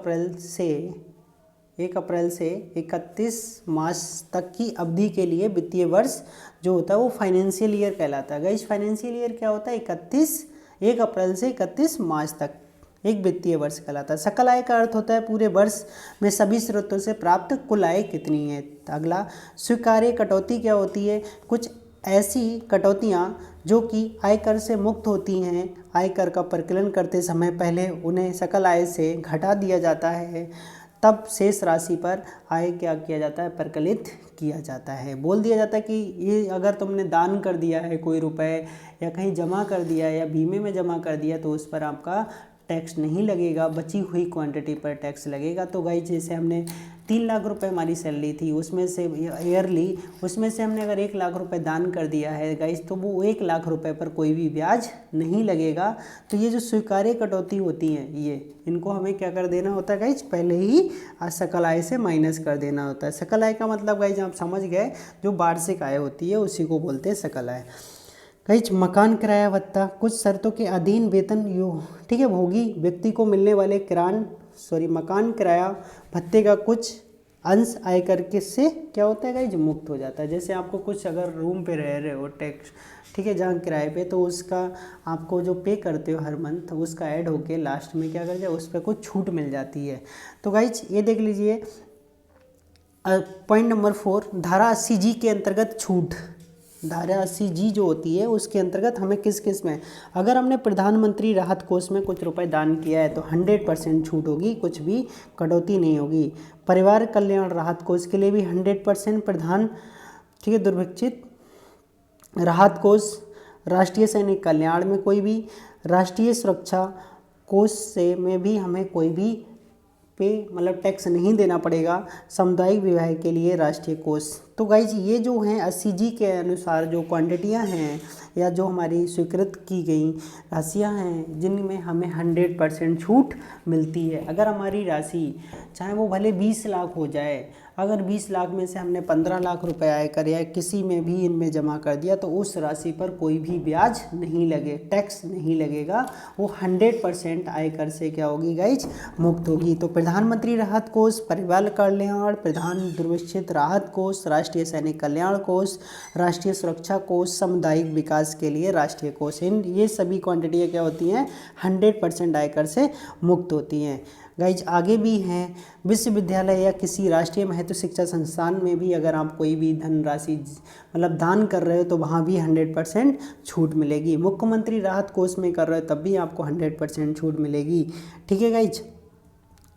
अप्रैल से 31 मार्च तक की अवधि के लिए वित्तीय वर्ष जो होता है वो फाइनेंशियल ईयर कहलाता है। गाइस फाइनेंशियल ईयर क्या होता है? 1 अप्रैल से 31 मार्च तक एक वित्तीय वर्ष कहलाता है। सकल आय का अर्थ होता है पूरे वर्ष में सभी स्रोतों से प्राप्त कुल आय कितनी है। अगला स्वीकार्य कटौती क्या होती है? कुछ ऐसी कटौतियाँ जो कि आयकर से मुक्त होती हैं, आयकर का परिकलन करते समय पहले उन्हें सकल आय से घटा दिया जाता है, तब शेष राशि पर आय क्या किया जाता है? परिकलित किया जाता है। बोल दिया जाता है कि ये अगर तुमने दान कर दिया है कोई रुपए या कहीं जमा कर दिया है या बीमे में जमा कर दिया तो उस पर आपका टैक्स नहीं लगेगा, बची हुई क्वांटिटी पर टैक्स लगेगा। तो गाइस जैसे हमने 3 लाख रुपए हमारी सैलरी थी, उसमें से ईयरली, उसमें से हमने अगर 1 लाख रुपए दान कर दिया है गाइस, तो वो 1 लाख रुपए पर कोई भी ब्याज नहीं लगेगा। तो ये जो स्वीकार्य कटौती होती है, ये इनको हमें क्या कर देना होता है गाइस? पहले ही सकल आय से माइनस कर देना होता है। सकल आय का मतलब गाइस आप समझ गए, जो वार्षिक आय होती है उसी को बोलते हैं सकल आय। गाइज मकान किराया भत्ता कुछ शर्तों के अधीन वेतन यो ठीक है भोगी व्यक्ति को मिलने वाले मकान किराया भत्ते का कुछ अंश आयकर के से क्या होता है गाइज मुक्त हो जाता है। जैसे आपको कुछ अगर रूम पे रह रहे हो टैक्स ठीक है जहाँ किराए पे, तो उसका आपको जो पे करते हो हर मंथ उसका ऐड होके लास्ट में क्या कर जाए उस पर कुछ छूट मिल जाती है। तो गाइज ये देख लीजिए पॉइंट नंबर 4 धारा 80G के अंतर्गत छूट। धारा 80G जो होती है उसके अंतर्गत हमें किस किस में, अगर हमने प्रधानमंत्री राहत कोष में कुछ रुपए दान किया है तो 100% छूट होगी, कुछ भी कटौती नहीं होगी। परिवार कल्याण राहत कोष के लिए भी 100% प्रधान ठीक है दुर्भिक्षित राहत कोष, राष्ट्रीय सैनिक कल्याण में कोई भी, राष्ट्रीय सुरक्षा कोष से में भी हमें कोई भी पे मतलब टैक्स नहीं देना पड़ेगा। सामुदायिक विवाह के लिए राष्ट्रीय कोष। तो गाइज ये जो हैं 80G के अनुसार जो क्वांटिटियाँ हैं या जो हमारी स्वीकृत की गई राशियाँ हैं जिनमें हमें 100% छूट मिलती है। अगर हमारी राशि चाहे वो भले 20 लाख हो जाए, अगर 20 लाख में से हमने 15 लाख रुपए आयकर या किसी में भी इनमें जमा कर दिया तो उस राशि पर कोई भी ब्याज नहीं लगे, टैक्स नहीं लगेगा, वो 100% आयकर से क्या होगी गाइज मुक्त होगी। तो प्रधानमंत्री राहत कोष, परिवार कल्याण, प्रधान दुर्भिक्षित राहत कोष, राष्ट्रीय सैनिक कल्याण कोष, राष्ट्रीय सुरक्षा कोष, सामुदायिक विकास के लिए राष्ट्रीय कोष, इन ये सभी क्वांटिटियाँ क्या होती हैं 100% आयकर से मुक्त होती हैं। गाइज आगे भी हैं विश्वविद्यालय या किसी राष्ट्रीय महत्व शिक्षा संस्थान में भी अगर आप कोई भी धनराशि मतलब दान कर रहे हो तो वहाँ भी 100% छूट मिलेगी। मुख्यमंत्री राहत कोष में कर रहे हो तब भी आपको 100% छूट मिलेगी। ठीक है गाइज।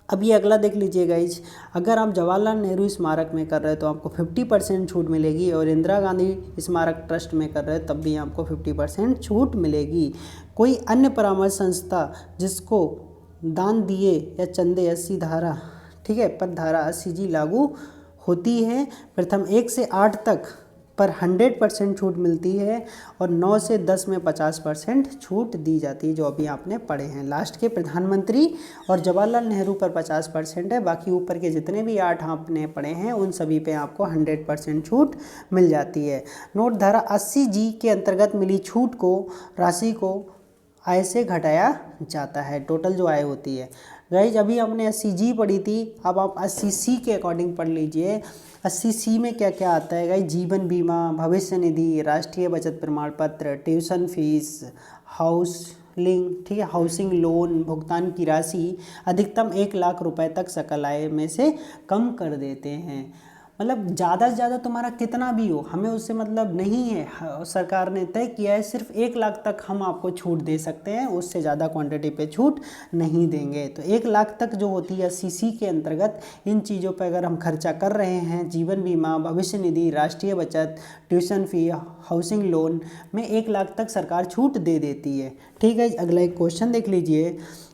अब ये अगला देख लीजिए गाइज, अगर आप जवाहरलाल नेहरू स्मारक में कर रहे हो तो आपको 50% छूट मिलेगी और इंदिरा गांधी स्मारक ट्रस्ट में कर रहे हो तब भी आपको 50% छूट मिलेगी। कोई अन्य परामर्श संस्था जिसको दान दिए या चंदे 80 धारा ठीक है पर धारा 80G लागू होती है, प्रथम 1 से 8 तक पर 100% छूट मिलती है और 9 से 10 में 50% छूट दी जाती है जो अभी आपने पढ़े हैं। लास्ट के प्रधानमंत्री और जवाहरलाल नेहरू पर 50% है, बाकी ऊपर के जितने भी 8 आपने पढ़े हैं उन सभी पे आपको 100% छूट मिल जाती है। नोट धारा 80G के अंतर्गत मिली छूट को राशि को आय से घटाया जाता है, टोटल जो आय होती है। गाइज अभी हमने 80G पढ़ी थी, अब आप 80C के अकॉर्डिंग पढ़ लीजिए। 80C में क्या क्या आता है गाइज, जीवन बीमा, भविष्य निधि, राष्ट्रीय बचत प्रमाण पत्र, ट्यूशन फीस, ठीक है हाउसिंग लोन, भुगतान की राशि अधिकतम 1 लाख रुपए तक सकल आय में से कम कर देते हैं। मतलब ज़्यादा से ज़्यादा तुम्हारा कितना भी हो हमें उससे मतलब नहीं है, सरकार ने तय किया है सिर्फ 1 लाख तक हम आपको छूट दे सकते हैं, उससे ज़्यादा क्वांटिटी पे छूट नहीं देंगे। तो 1 लाख तक जो होती है 80C के अंतर्गत इन चीज़ों पे अगर हम खर्चा कर रहे हैं, जीवन बीमा, भविष्य निधि, राष्ट्रीय बचत, ट्यूशन फी, हाउसिंग लोन में 1 लाख तक सरकार छूट दे देती है। ठीक है, अगला एक क्वेश्चन देख लीजिए।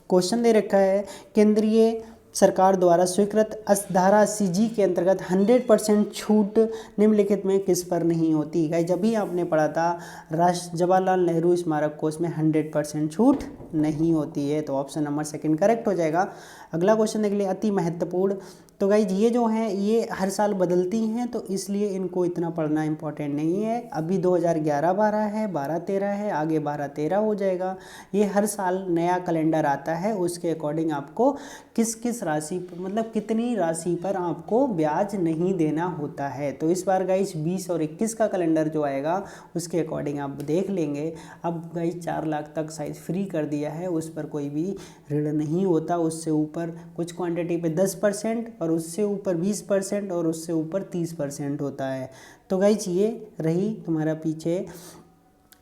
क्वेश्चन दे रखा है केंद्रीय सरकार द्वारा स्वीकृत धारा 80G के अंतर्गत 100% छूट निम्नलिखित में किस पर नहीं होती। गाइस जब भी आपने पढ़ा था जवाहरलाल नेहरू स्मारक कोष में 100% छूट नहीं होती है, तो ऑप्शन नंबर 2 करेक्ट हो जाएगा। अगला क्वेश्चन देख लिए अति महत्वपूर्ण। तो गाइज ये जो हैं ये हर साल बदलती हैं तो इसलिए इनको इतना पढ़ना इंपॉर्टेंट नहीं है। अभी 2011-12 है, 12-13 है, आगे 12-13 हो जाएगा। ये हर साल नया कैलेंडर आता है, उसके अकॉर्डिंग आपको किस किस राशि मतलब कितनी राशि पर आपको ब्याज नहीं देना होता है। तो इस बार गाइज 20 और 21 का कैलेंडर जो आएगा उसके अकॉर्डिंग आप देख लेंगे। अब गाइज 4 लाख तक साइज फ्री कर दिया है, उस पर कोई भी ऋण नहीं होता। उससे ऊपर कुछ क्वांटिटी पे 10% और उससे ऊपर 20% और उससे ऊपर 30% होता है। तो गाइज ये रही तुम्हारा पीछे।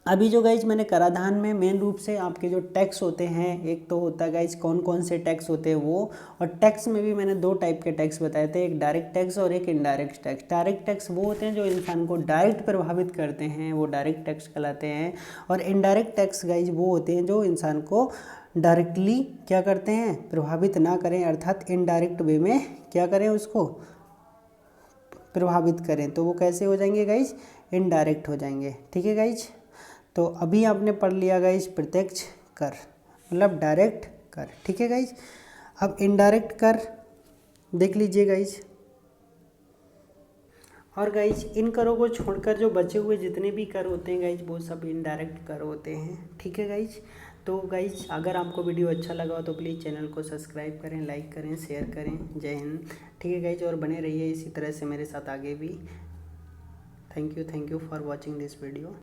अभी जो गाइज मैंने कराधान में मेन रूप से आपके जो टैक्स होते हैं, एक तो होता है गाइज कौन कौन से टैक्स होते हैं वो, और टैक्स में भी मैंने 2 टाइप के टैक्स बताए थे, एक डायरेक्ट टैक्स और एक इनडायरेक्ट टैक्स। डायरेक्ट टैक्स वो होते हैं जो इंसान को डायरेक्ट प्रभावित करते हैं, वो डायरेक्ट टैक्स कहलाते हैं। और इनडायरेक्ट टैक्स गाइज वो होते हैं जो इंसान को डायरेक्टली क्या करते हैं, प्रभावित ना करें, अर्थात इनडायरेक्ट वे में क्या करें, उसको प्रभावित करें। तो वो कैसे हो जाएंगे गाइज, इनडायरेक्ट हो जाएंगे। ठीक है गाइज, तो अभी आपने पढ़ लिया गाइज प्रत्यक्ष कर मतलब डायरेक्ट कर। ठीक है गाइज, अब इनडायरेक्ट कर देख लीजिए गाइज। और गाइज इन करों को छोड़कर जो बचे हुए जितने भी कर होते हैं गाइज, वो सब इनडायरेक्ट कर होते हैं। ठीक है गाइज, तो गाइज अगर आपको वीडियो अच्छा लगा हो तो प्लीज़ चैनल को सब्सक्राइब करें, लाइक करें, शेयर करें। जय हिंद। ठीक है गाइज, और बने रहिए इसी तरह से मेरे साथ आगे भी। Thank you for watching this video.